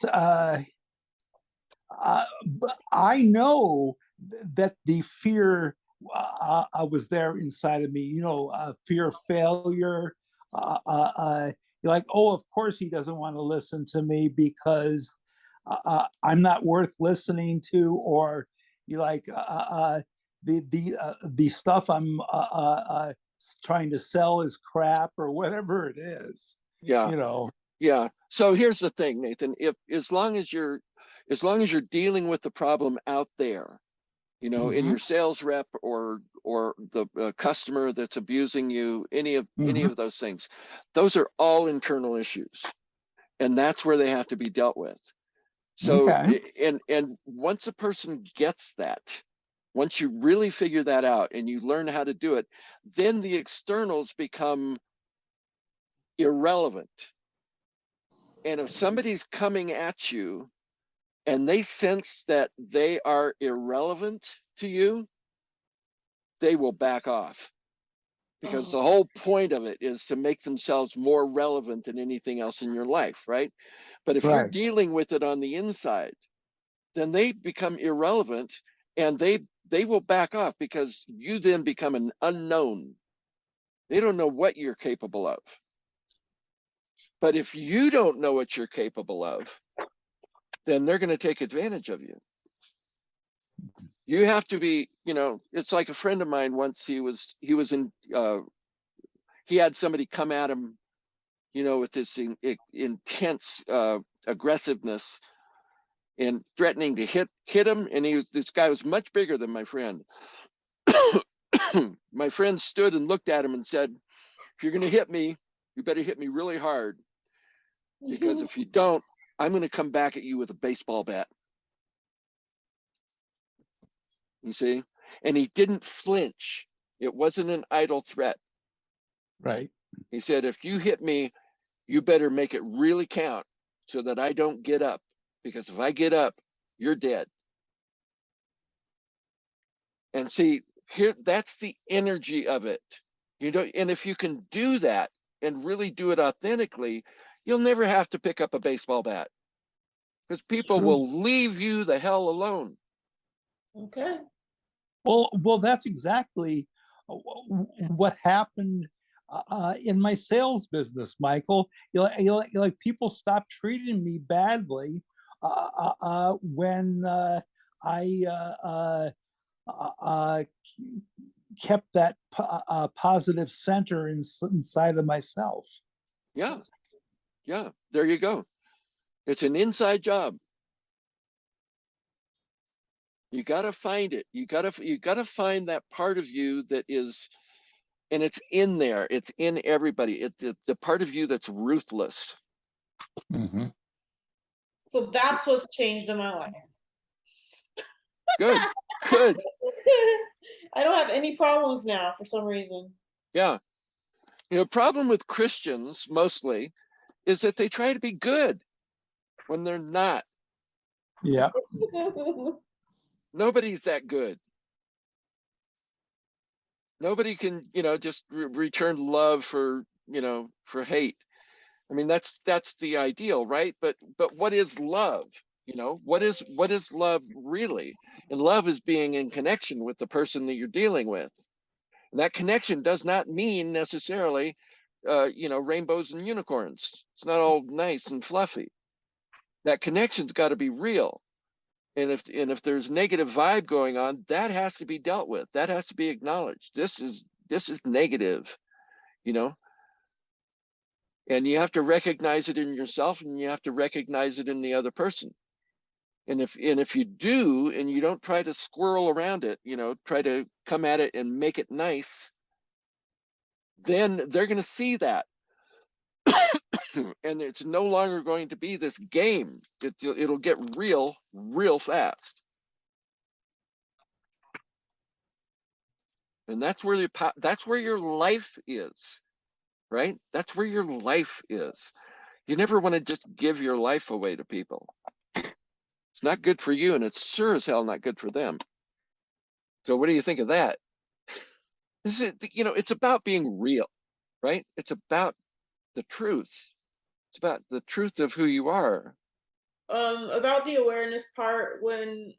but I know that the fear was there inside of me. You know, fear of failure. You're like, oh, of course he doesn't want to listen to me because I'm not worth listening to, or you like the stuff I'm trying to sell is crap or whatever it is. yeah, You know. yeah. So here's the thing, Nathan. If as long as you're dealing with the problem out there, you know, in Mm-hmm. your sales rep or the customer that's abusing you, any Mm-hmm. of those things, those are all internal issues, and that's where they have to be dealt with. So Okay. and once a person gets that, once you really figure that out and you learn how to do it, then the externals become irrelevant. And if somebody's coming at you and they sense that they are irrelevant to you, they will back off, because the Oh, whole point of it is to make themselves more relevant than anything else in your life, right? But if you're Right. dealing with it on the inside, then they become irrelevant, and they will back off because you then become an unknown. They don't know what you're capable of. But if you don't know what you're capable of, then they're going to take advantage of you. You have to be, you know, it's like a friend of mine once, he was in he had somebody come at him, you know, with this intense aggressiveness and threatening to hit him, and this guy was much bigger than my friend. My friend stood and looked at him and said, if you're going to hit me, you better hit me really hard, because if you don't, I'm going to come back at you with a baseball bat. You see? And he didn't flinch. It wasn't an idle threat. Right. He said, if you hit me, you better make it really count so that I don't get up, because if I get up, you're dead. And see, here, that's the energy of it. You know, and if you can do that and really do it authentically, you'll never have to pick up a baseball bat, because It's people true. will leave you the hell alone. okay. Well, that's exactly what happened in my sales business, Michael. Like people stopped treating me badly when I kept that positive center inside of myself. Yeah, yeah, there you go. It's an inside job. You got to find it. You got to find that part of you that is, and it's in there. It's in everybody. It's the part of you that's ruthless. Mhm. So that's what's changed in my life. Good. Good. I don't have any problems now for some reason. Yeah. You know, problem with Christians mostly is that they try to be good when they're not. Yeah. Nobody's that good. Nobody can, you know, just return love for, you know, for hate. I mean, that's the ideal, right? But what is love? You know, what is love really? And love is being in connection with the person that you're dealing with. And that connection does not mean necessarily, you know, rainbows and unicorns. It's not all nice and fluffy. That connection's got to be real. And if there's negative vibe going on, that has to be dealt with. That has to be acknowledged. This is negative, you know. And you have to recognize it in yourself, and you have to recognize it in the other person. And if you do, and you don't try to squirrel around it, you know, try to come at it and make it nice, then they're going to see that. And it's no longer going to be this game. It'll get real fast. And that's where your life is, right? That's where your life is. You never want to just give your life away to people. It's not good for you, and it's sure as hell not good for them. So what do you think of that? This is, you know, it's about being real, right? It's about the truth. It's about the truth of who you are. About the awareness part, when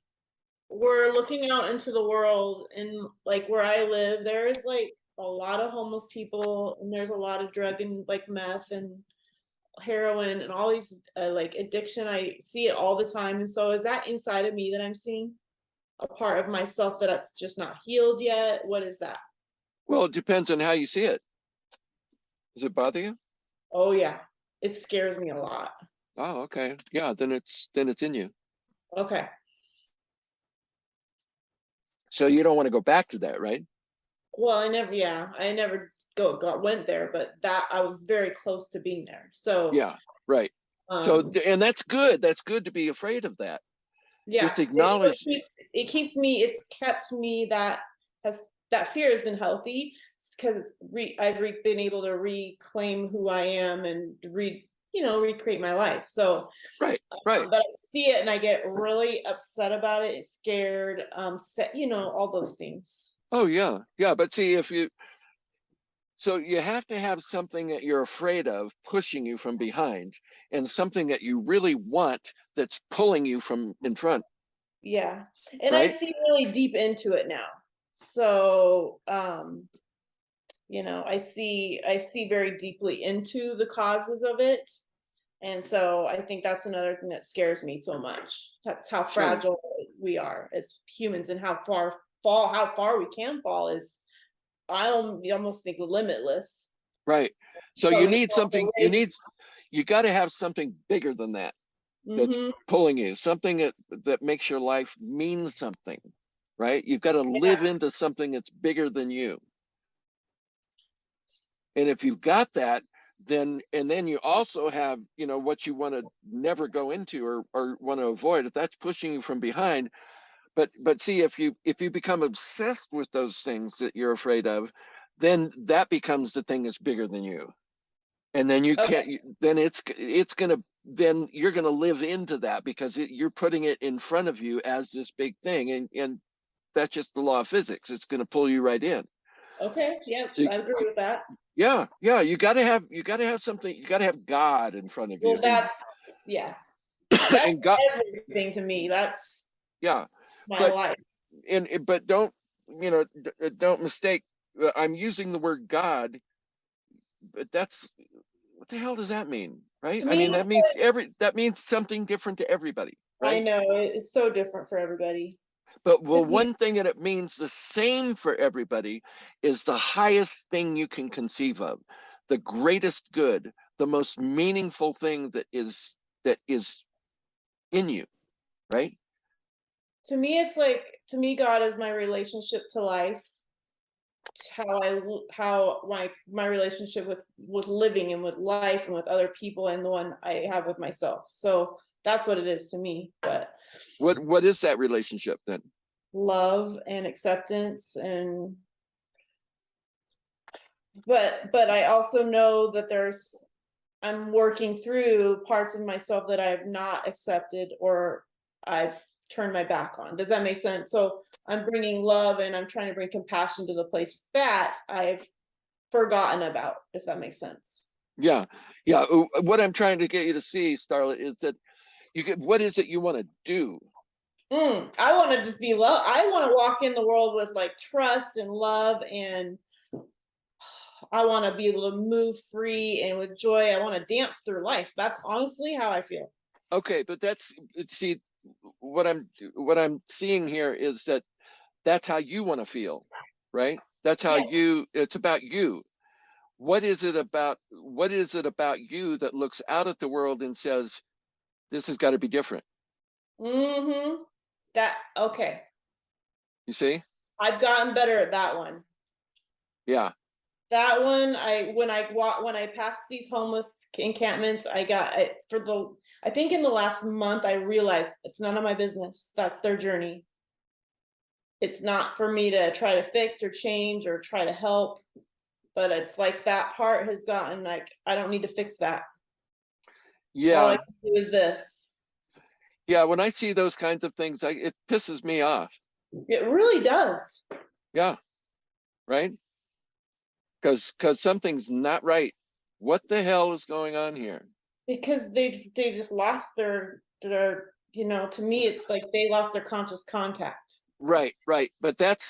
we're looking out into the world and like where I live, there is like a lot of homeless people, and there's a lot of drug and like meth and heroin and all these like addiction. I see it all the time. And so is that inside of me that I'm seeing a part of myself that's just not healed yet? What is that? Well, it depends on how you see it. Does it bother you? Oh yeah, it scares me a lot. Oh, okay. Yeah, then it's in you. Okay. So you don't want to go back to that, right? Well, I never went there, but that I was very close to being there. So Yeah, right. So um and that's good. That's good to be afraid of that. yeah, Just acknowledge. it keeps me, it's kept me, has that fear has been healthy because I've been able to reclaim who I am and recreate my life. So Right, right. but I see it and I get really upset about it, scared, all those things. Oh yeah, yeah. But see, so you have to have something that you're afraid of pushing you from behind, and something that you really want that's pulling you from in front, Yeah. And I right? see really deep into it now. So I see very deeply into the causes of it. And so I think that's another thing that scares me so much. That's how Sure. fragile we are as humans, and how far we can fall is, almost think, limitless. Right. So But you we can need also something, you got to have something bigger than that that's hmm pulling you, something that makes your life mean something, right? You've got to live yeah. into something that's bigger than you. And if you've got that, then you also have, you know, what you want to never go into, or want to avoid. If that's pushing you from behind, but see, if you become obsessed with those things that you're afraid of, then that becomes the thing that's bigger than you. And then you Okay. can't, then it's gonna, then you're gonna live into that, because you're putting it in front of you as this big thing, and that's just the law of physics. It's gonna pull you right in. Okay. Yep. So I agree with that. yeah, you gotta have something. You gotta have God in front of you, Well, yeah. That's and God, everything to me. That's yeah, my but life. but don't, you know, don't mistake. I'm using the word God, but that's, what the hell does that mean, right? To I mean, me, that means something different to everybody, I right? know it's so different for everybody. But To well, me, one thing that it means the same for everybody is the highest thing you can conceive of, the greatest good, the most meaningful thing that is in you, right? To me, it's like, to me, God is my relationship to life. How my relationship with living and with life and with other people, and the one I have with myself. So that's what it is to me. But What is that relationship then? love and acceptance, and but I also know that I'm working through parts of myself that I have not accepted or I've turned my back on. Does that make sense? So I'm bringing love and I'm trying to bring compassion to the place that I've forgotten about, if that makes sense. Yeah, yeah. What I'm trying to get you to see, Starlet, is that what is it you want to do? I want to just be love. I want to walk in the world with like trust and love, and I want to be able to move free and with joy. I want to dance through life. That's honestly how I feel. Okay, but see, what I'm seeing here is that that's how you want to feel, right? That's how Yeah. it's about you. What is it about you that looks out at the world and says, this has got to be different? Mm-hmm. Okay. You see? I've gotten better at that one. Yeah. That one, when I passed these homeless encampments, I think in the last month I realized it's none of my business. That's their journey. It's not for me to try to fix or change or try to help, but it's like that part has gotten like, I don't need to fix that. All I Yeah. can do is this. Yeah. When I see those kinds of things, it pisses me off. It really does. Yeah. Right. Because something's not right. What the hell is going on here? Because they just lost to me it's like they lost their conscious contact. Right, right. But that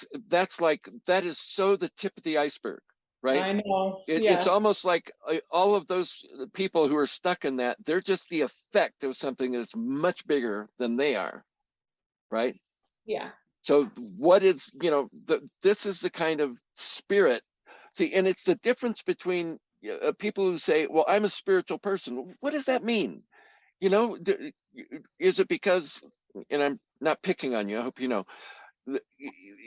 is so the tip of the iceberg, right? I know. It's Yeah. almost like all of those people who are stuck in that, they're just the effect of something that's much bigger than they are, right? Yeah. So what is, this is the kind of spirit. See, and it's the difference between people who say, well, I'm a spiritual person. What does that mean? Is it because, and I'm not picking on you, I hope you know,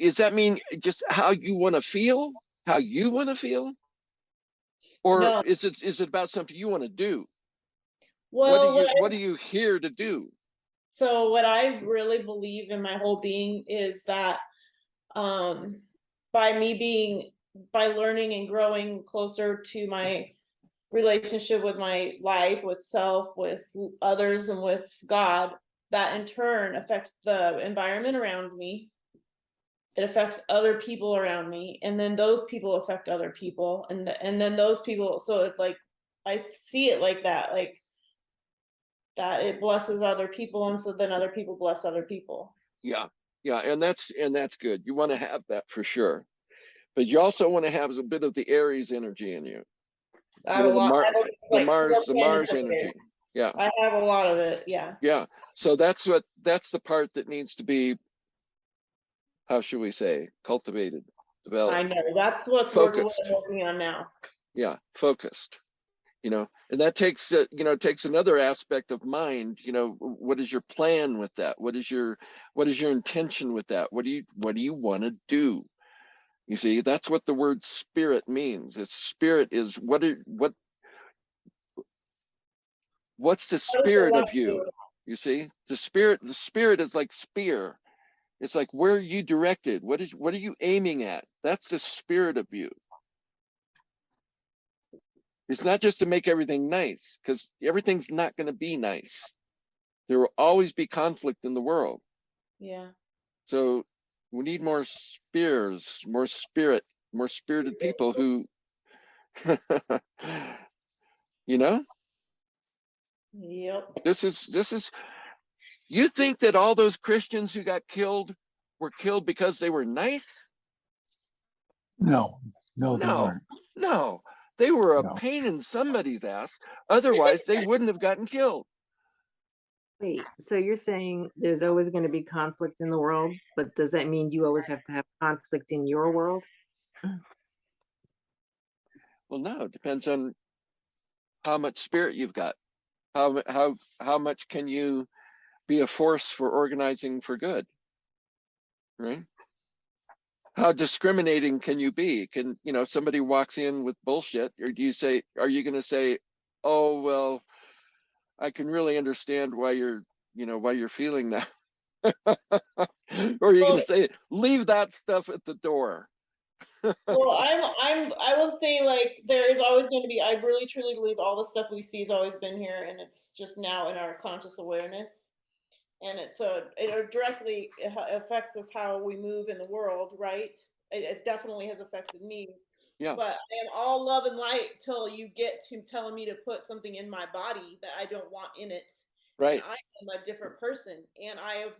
does that mean just how you want to feel? How you want to feel? Or No. is it about something you want to do? Well, What are you here to do? so what I really believe in my whole being is that um by me being by learning and growing closer to my relationship with my life, with self, with others, and with God, that in turn affects the environment around me. It affects other people around me, and then those people affect other people, and then those people. So it's like I see it like that, like that it blesses other people, and so then other people bless other people. Yeah, yeah, and that's good. You want to have that for sure, but you also want to have a bit of the Aries energy in you. I have a lot. I have The like four planets Mars up energy. there. Yeah, I have a lot of it. Yeah. yeah. So that's the part that needs to be, how should we say, cultivated, I developed, know. That's what I'm focused. working on now. Yeah, focused. And that takes takes another aspect of mind. What is your plan with that? What is your intention with that? What do you want to do? You see, that's what the word spirit means. Spirit is what's the How does it spirit want of you? to? You see, the spirit is like spear. It's like, where are you directed? What are you aiming at? That's the spirit of you. It's not just to make everything nice, because everything's not going to be nice. There will always be conflict in the world. Yeah. So we need more spears, more spirit, more spirited people who, you know, Yep. this is, you think that all those Christians who got killed were killed because they were nice? No, no, they No, weren't. no. They were a No. pain in somebody's ass. Otherwise, they wouldn't have gotten killed. Wait, so you're saying there's always going to be conflict in the world, but does that mean you always have to have conflict in your world? Well, no, it depends on how much spirit you've got. How much can you be a force for organizing for good? right? How discriminating can you be? Can, you know, somebody walks in with bullshit, or do you say, are you going to say, oh, well, I can really understand why you're, you know, why you're feeling that? Or are you going Well, to say, leave that stuff at the door? well, I will say, like, there is always going to be, I really truly believe all the stuff we see has always been here, and it's just now in our conscious awareness. And it directly affects us how we move in the world, right? It definitely has affected me. Yeah, But I am all love and light till you get to telling me to put something in my body that I don't want in it. And right. I am a different person, and I have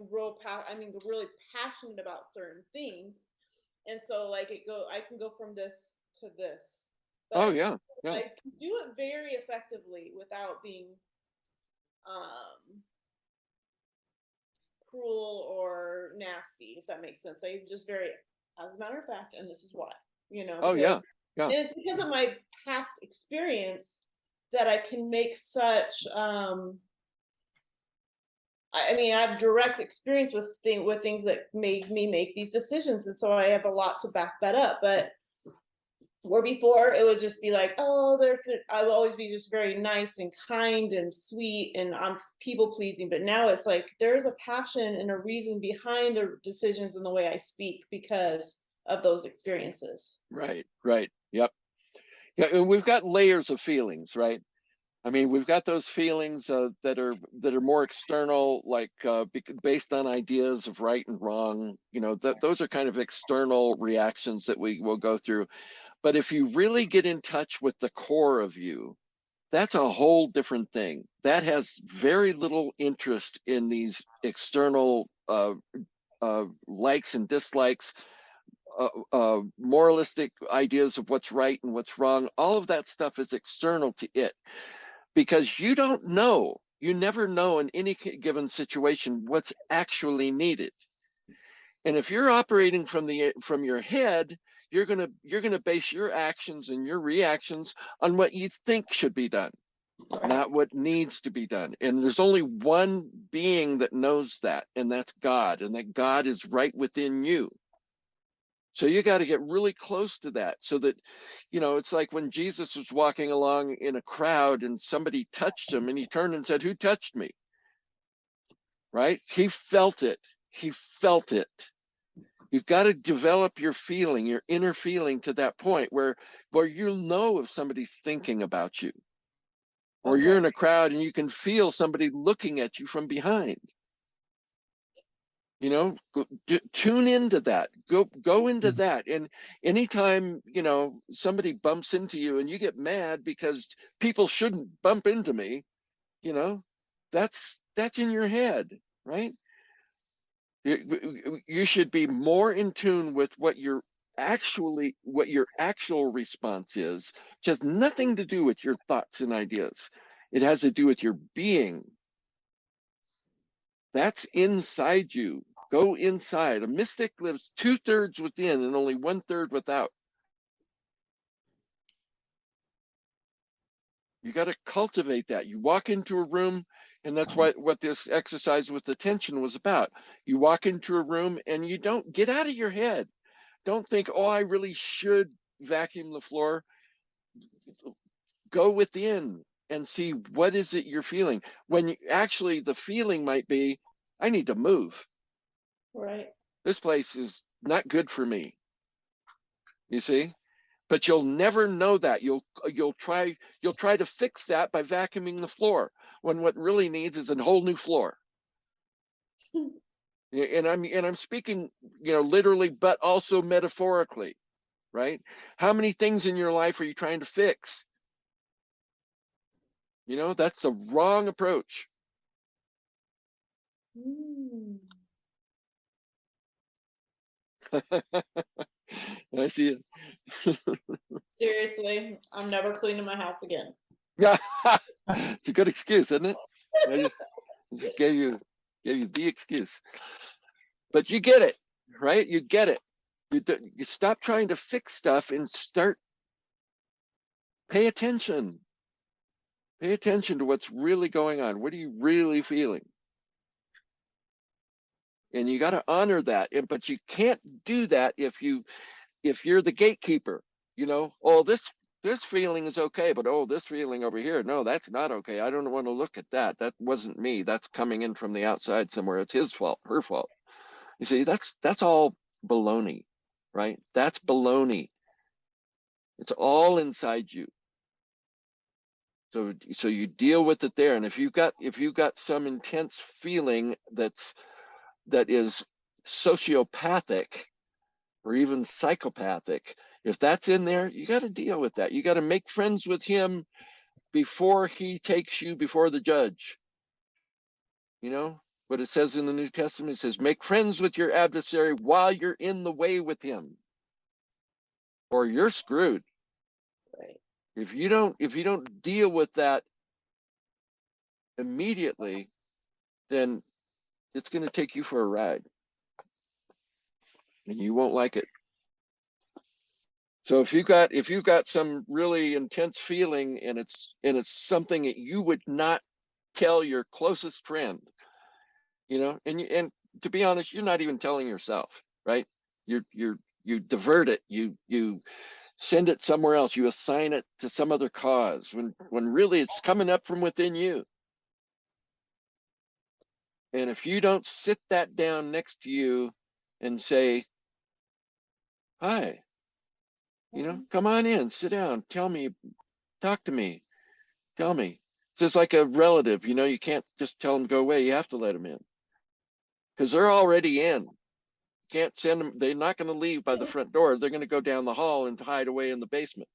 I mean, really passionate about certain things. And so, like, I can go from this to this, Oh, but yeah, yeah. I can do it very effectively without being um cruel or nasty, if that makes sense. I just very, as a matter of fact, and this is why, Oh, because, yeah, yeah. and it's because of my past experience that I can make such, I mean, I have direct experience with things that made me make these decisions. And so I have a lot to back that up. But where before it would just be like, oh, I will always be just very nice and kind and sweet, and I'm people pleasing. But now it's like there's a passion and a reason behind the decisions and the way I speak because of those experiences. Right, right. Yep. Yeah, and we've got layers of feelings, right? I mean, we've got those feelings that are more external, like based on ideas of right and wrong. You know, those are kind of external reactions that we will go through. But if you really get in touch with the core of you, that's a whole different thing. That has very little interest in these external likes and dislikes, moralistic ideas of what's right and what's wrong. All of that stuff is external to it, because you don't know. You never know in any given situation what's actually needed. And if you're operating from your head, you're gonna base your actions and your reactions on what you think should be done, not what needs to be done. And there's only one being that knows that, and that's God, and that God is right within you. So you got to get really close to that, so that, you know, it's like when Jesus was walking along in a crowd and somebody touched him and he turned and said, who touched me? Right? He felt it. He felt it. You've got to develop your feeling, your inner feeling, to that point where you'll know if somebody's thinking about you, or you're Okay. in a crowd and you can feel somebody looking at you from behind. You know, tune into that. Go into that. And anytime, you know, somebody bumps into you and you get mad because people shouldn't bump into me, you know, that's in your head, right? You should be more in tune with what your actual response is, which has nothing to do with your thoughts and ideas. It has to do with your being. That's inside you. Go inside. A mystic lives 2/3 within and only 1/3 without. You got to cultivate that. You walk into a room, and that's what this exercise with attention was about. You walk into a room and you don't get out of your head. Don't think, oh, I really should vacuum the floor. Go within and see what is it you're feeling. Actually the feeling might be, I need to move. Right. This place is not good for me. You see? But you'll never know that. You'll try to fix that by vacuuming the floor, when what really needs is a whole new floor. And I'm speaking, you know, literally, but also metaphorically, right? How many things in your life are you trying to fix? You know, that's the wrong approach. Mm. I see it. Seriously, I'm never cleaning my house again. Yeah, it's a good excuse, isn't it? I just gave you the excuse, but you get it, right? You get it. You stop trying to fix stuff and start pay attention. Pay attention to what's really going on. What are you really feeling? and you got to honor that. But you can't do that if you're the gatekeeper. Oh, this feeling is okay, but oh, this feeling over here, no, that's not okay. I don't want to look at that. That wasn't me. That's coming in from the outside somewhere. It's his fault, her fault. You see, that's all baloney, right? That's baloney. It's all inside you. So you deal with it there. And if you've got some intense feeling that is sociopathic or even psychopathic, if that's in there, you got to deal with that. You got to make friends with him before he takes you before the judge. What it says in the New Testament, it says, make friends with your adversary while you're in the way with him, or you're screwed. Right. If you don't deal with that immediately, then it's going to take you for a ride, and you won't like it. So if you've got some really intense feeling, and it's something that you would not tell your closest friend, and to be honest, you're not even telling yourself, right? You divert it, you send it somewhere else, you assign it to some other cause when really it's coming up from within you. And if you don't sit that down next to you and say, hi, come on in, sit down, tell me, talk to me, tell me. It's just like a relative, you can't just tell them go away. You have to let them in, because they're already in. Can't send them. They're not going to leave by the front door. They're going to go down the hall and hide away in the basement.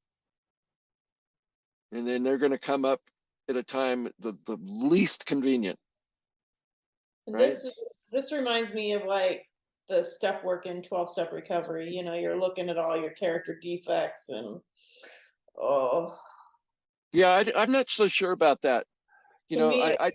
And then they're going to come up at a time the least convenient. Right? This reminds me of like the step work in 12-step recovery. You're looking at all your character defects and yeah, I'm not so sure about that. I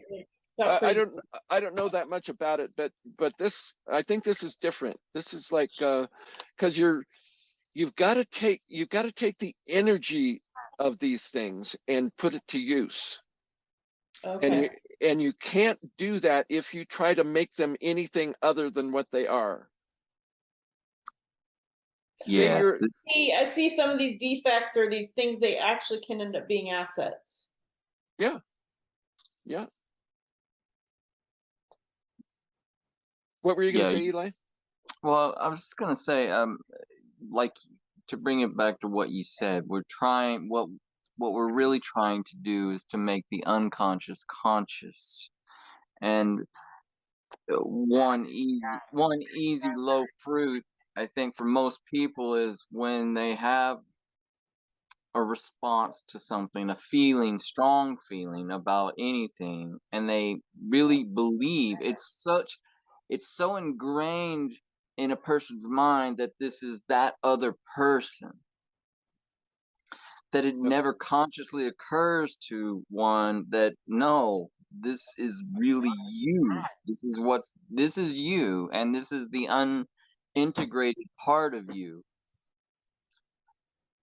don't know that much about it, but this, I think this is different. This is like because you've got to take the energy of these things and put it to use. Okay. And you can't do that if you try to make them anything other than what they are. Yeah. I see some of these defects or these things, they actually can end up being assets. Yeah. Yeah. What were you going to say, Eli? Well, I was just going to say, like, to bring it back to what you said, what we're really trying to do is to make the unconscious conscious. And one easy low fruit, I think, for most people is when they have a response to something, a strong feeling about anything, and they really believe it's so ingrained in a person's mind that this is that other person, that it never consciously occurs to one that no, this is really you. This is you, and this is the unintegrated part of you.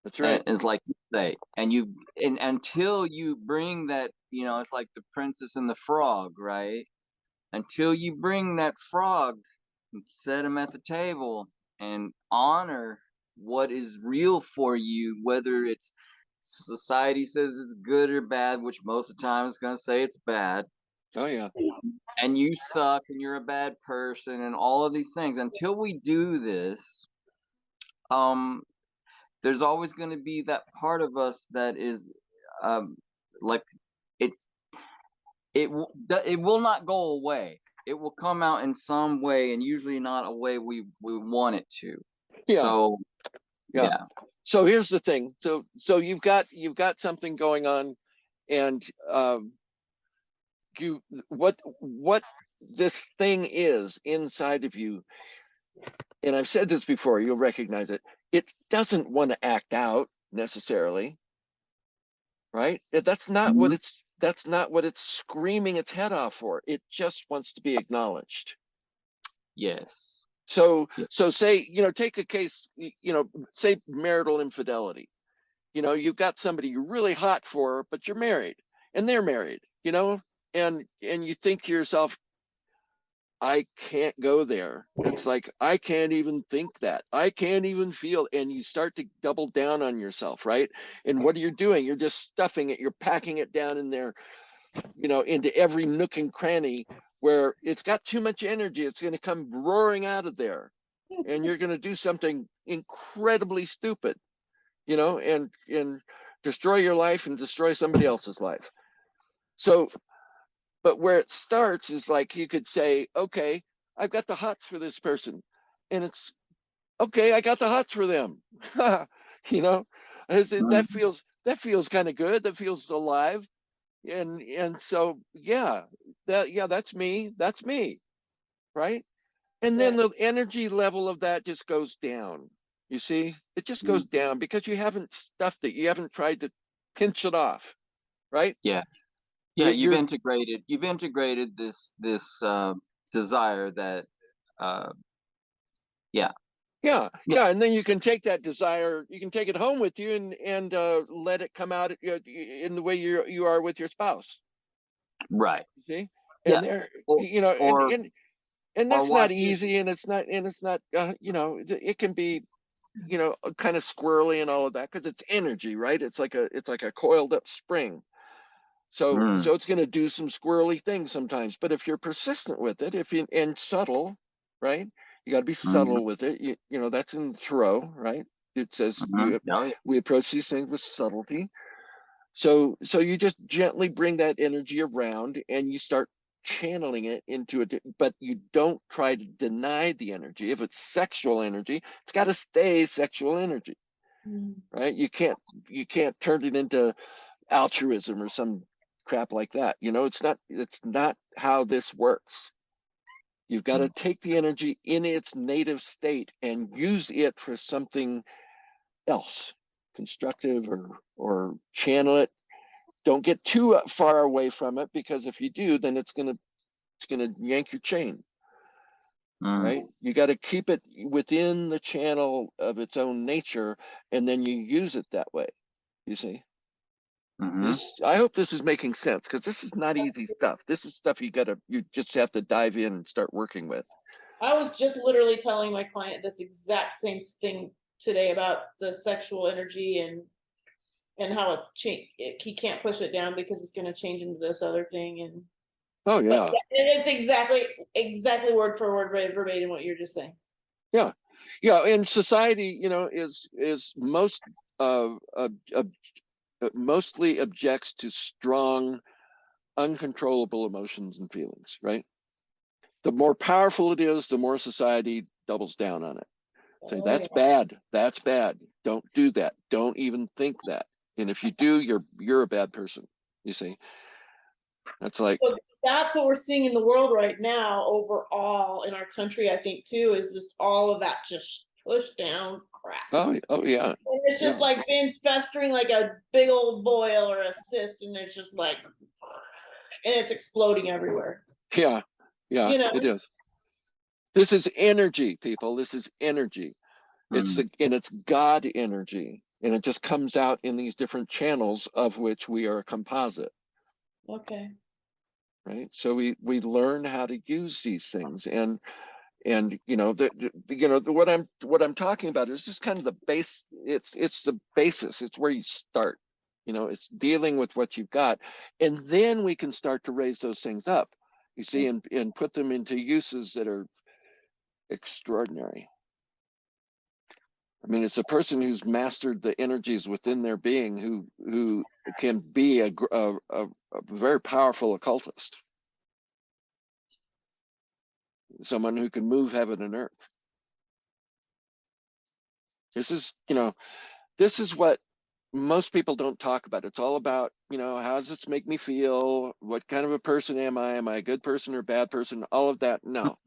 That's right. And it's like you say, and until you bring that, it's like the princess and the frog, right? Until you bring that frog, set him at the table, and honor what is real for you, whether it's society says it's good or bad, which most of the time it's going to say it's bad. Oh yeah. And you suck and you're a bad person and all of these things. Until we do this, there's always going to be that part of us that is like it will not go away. It will come out in some way, and usually not a way we want it to. Yeah. So yeah. So here's the thing. So you've got something going on, and what this thing is inside of you, and I've said this before, you'll recognize it. It doesn't want to act out necessarily, right? That's not what it's screaming its head off for. It just wants to be acknowledged. Yes. So say, take a case, say marital infidelity. You've got somebody you're really hot for, but you're married and they're married, and you think to yourself, I can't go there. It's like, I can't even think that. I can't even feel. And you start to double down on yourself, right? And what are you doing? You're just stuffing it. You're packing it down in there, into every nook and cranny where it's got too much energy. It's going to come roaring out of there. And you're going to do something incredibly stupid, and destroy your life and destroy somebody else's life. So, but where it starts is like, you could say, okay, I've got the hots for this person. And it's okay, I got the hots for them. you know, that feels kind of good. That feels alive. And so that's me. That's me. Right. And then Right. the energy level of that just goes down. You see, it just goes down because you haven't stuffed it. You haven't tried to pinch it off. Right. Yeah. Yeah, You're you've integrated this desire that uh yeah. Yeah, Yeah, yeah, and then you can take that desire, you can take it home with you, and let it come out in the way you are with your spouse. right. You see, Yeah. and there, Or and or and or that's not watch this. easy, and it's not, it can be, kind of squirrely and all of that because it's energy, right? It's like a coiled up spring. So it's going to do some squirrely things sometimes. But if you're persistent with it, if you and subtle, right? You got to be Mm-hmm, subtle with it. That's in the Tarot, right? It says mm-hmm. Oh, yeah. we approach these things with subtlety. So you just gently bring that energy around and you start channeling it into but you don't try to deny the energy. If it's sexual energy, it's got to stay sexual energy, right? You can't turn it into altruism or some crap like that. It's not how this works. You've got to take the energy in its native state and use it for something else, constructive, or channel it. Don't get too far away from it, because if you do, then it's gonna yank your chain, Mm, right? You got to keep it within the channel of its own nature, and then you use it that way. You see? mm-hmm. I hope this is making sense, because this is not easy stuff. This is stuff you just have to dive in and start working with. I was just literally telling my client this exact same thing today about the sexual energy and how it's he can't push it down because it's going to change into this other thing. And Oh but yeah, it's exactly word for word verbatim what you're just saying. yeah, yeah. And society, is mostly objects to strong, uncontrollable emotions and feelings. Right. The more powerful it is, the more society doubles down on it. Say, Oh that's yeah. bad. That's bad. Don't do that. Don't even think that. And if you do, you're a bad person. You see, that's like, So that's what we're seeing in the world right now, overall in our country, I think too, is just all of that just pushed down crap. oh yeah, And it's just yeah, like been festering like a big old boil or a cyst, and it's just like, and it's exploding everywhere. yeah, yeah. You know, It is. This is energy, people. This is energy. Mm, And it's God energy, and it just comes out in these different channels, of which we are a composite. okay. Right. So we learn how to use these things, and what I'm talking about is just kind of the base. It's the basis. It's where you start. It's dealing with what you've got, and then we can start to raise those things up, you see, and put them into uses that are extraordinary. I mean, it's a person who's mastered the energies within their being who can be a very powerful occultist, someone who can move heaven and earth. This is what most people don't talk about. It's all about, how does this make me feel? What kind of a person am I? Am I a good person or a bad person? All of that. No.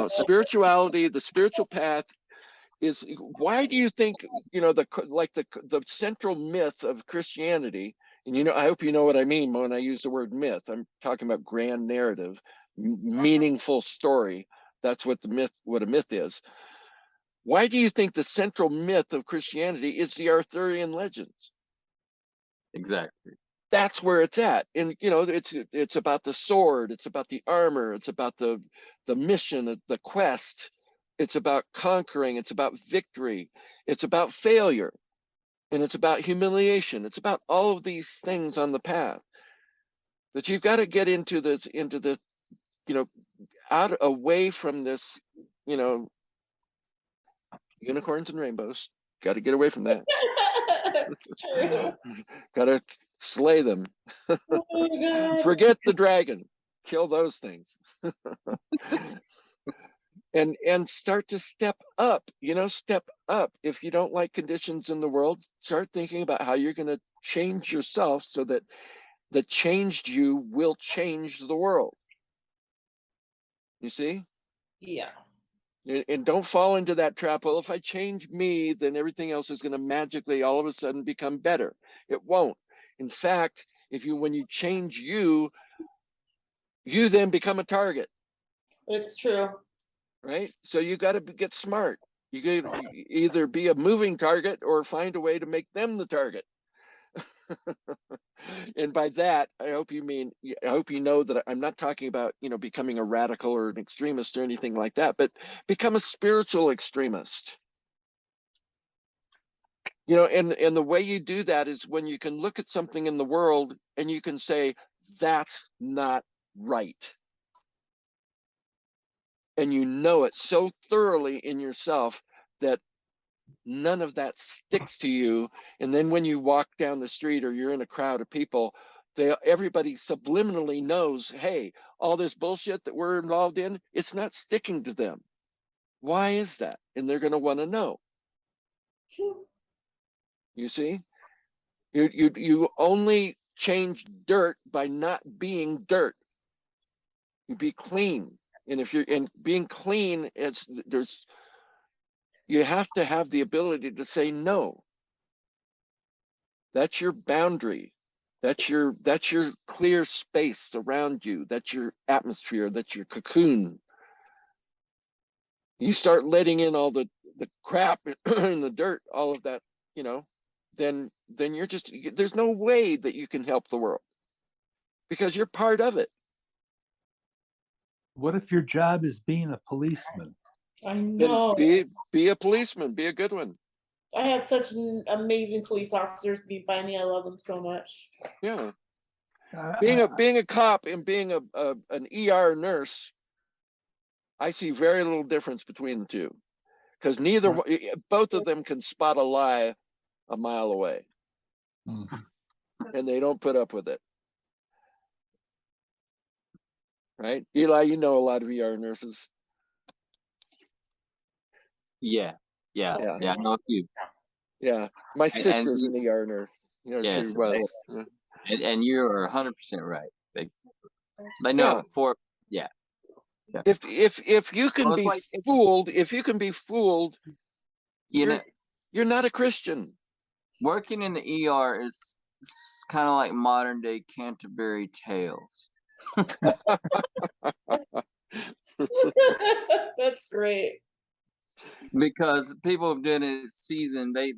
Spirituality, the spiritual path is, why do you think, the central myth of Christianity, and I hope you know what I mean when I use the word myth. I'm talking about grand narrative, meaningful story. That's what a myth is. Why do you think the central myth of Christianity is the Arthurian legends? exactly. That's where it's at. And it's about the sword, it's about the armor, it's about the mission, the quest. It's about conquering, it's about victory, it's about failure, and it's about humiliation. It's about all of these things on the path. But you've got to get into this, out away from this, unicorns and rainbows. Got to get away from that. It's true. Got to slay them. Oh my God. Forget the dragon. Kill those things. and start to step up. Step up. If you don't like conditions in the world, start thinking about how you're going to change yourself so that the changed you will change the world. You see? Yeah. And don't fall into that trap. Well, if I change me, then everything else is going to magically all of a sudden become better. It won't. In fact, when you change you then become a target. It's true. Right? So you got to get smart. You could either be a moving target or find a way to make them the target. And by that, I hope you know that I'm not talking about, becoming a radical or an extremist or anything like that, but become a spiritual extremist. And the way you do that is when you can look at something in the world and you can say, that's not right. And you know it so thoroughly in yourself that none of that sticks to you. And then when you walk down the street or you're in a crowd of people, everybody subliminally knows, hey, all this bullshit that we're involved in, it's not sticking to them. Why is that? And they're going to want to know. You see? You only change dirt by not being dirt. You be clean. And if you're in being clean, you have to have the ability to say no. That's your boundary. That's your clear space around you. That's your atmosphere. That's your cocoon. You start letting in all the crap and the dirt, all of that, then there's no way that you can help the world because you're part of it. What if your job is being a policeman? I Then know. be a policeman, be a good one. I have such amazing police officers by me. I love them so much. Yeah. Being a cop and being an ER nurse, I see very little difference between the two, because both of them can spot a lie a mile away, and they don't put up with it. Right, Eli? You know a lot of ER nurses. Yeah. I know a few. Yeah, my sister's an ER nurse. Yes, she was. And you're 100% right. They know yeah. If you can be fooled, you're not a Christian. Working in the ER is kind of like modern day Canterbury Tales. That's great. Because people have done it seasoned, they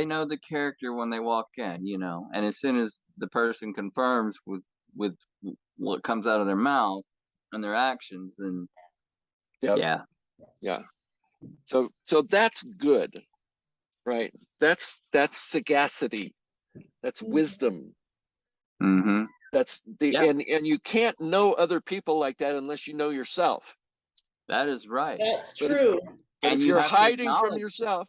know the character when they walk in, and as soon as the person confirms with what comes out of their mouth and their actions, then yeah. So that's good, right? That's sagacity, that's wisdom. Mm-hmm. That's and you can't know other people like that unless you know yourself. That is right. That's true. But if you're hiding from yourself,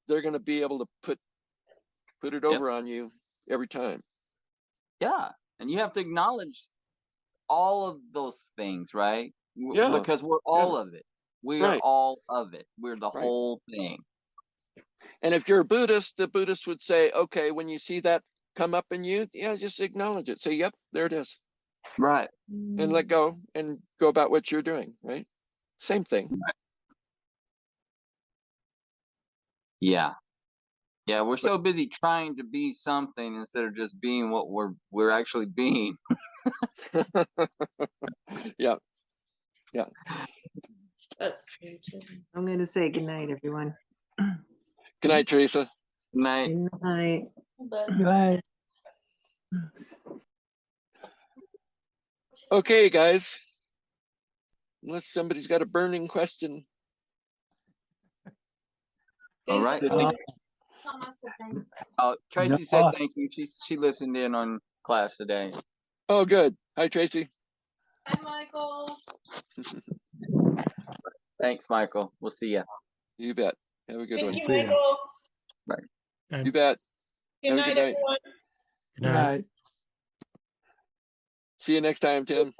they're going to be able to put it over on you every time. Yeah, and you have to acknowledge all of those things, right? Yeah. Because we're all of it. We are all of it. We're the whole thing. And if you're a Buddhist, the Buddhist would say, okay, when you see that come up in you, just acknowledge it. Say, yep, there it is. Right. And let go and go about what you're doing, right? Same thing. Right. Yeah. Yeah, we're so busy trying to be something instead of just being what we're actually being. Yeah. That's true too. I'm going to say good night, everyone. Good night, Teresa. Night. Good night. Good night. Okay, guys. Unless somebody's got a burning question. All right. Uh, Oh, Tracy No. said thank you. She listened in on class today. Oh, good. Hi, Tracy. Hi, Michael. Thanks, Michael. We'll see you. You bet. Have a good Thank one. you, See ya. Michael. You bet. Good Have a night, good night. everyone. Good night. See you next time, Tim.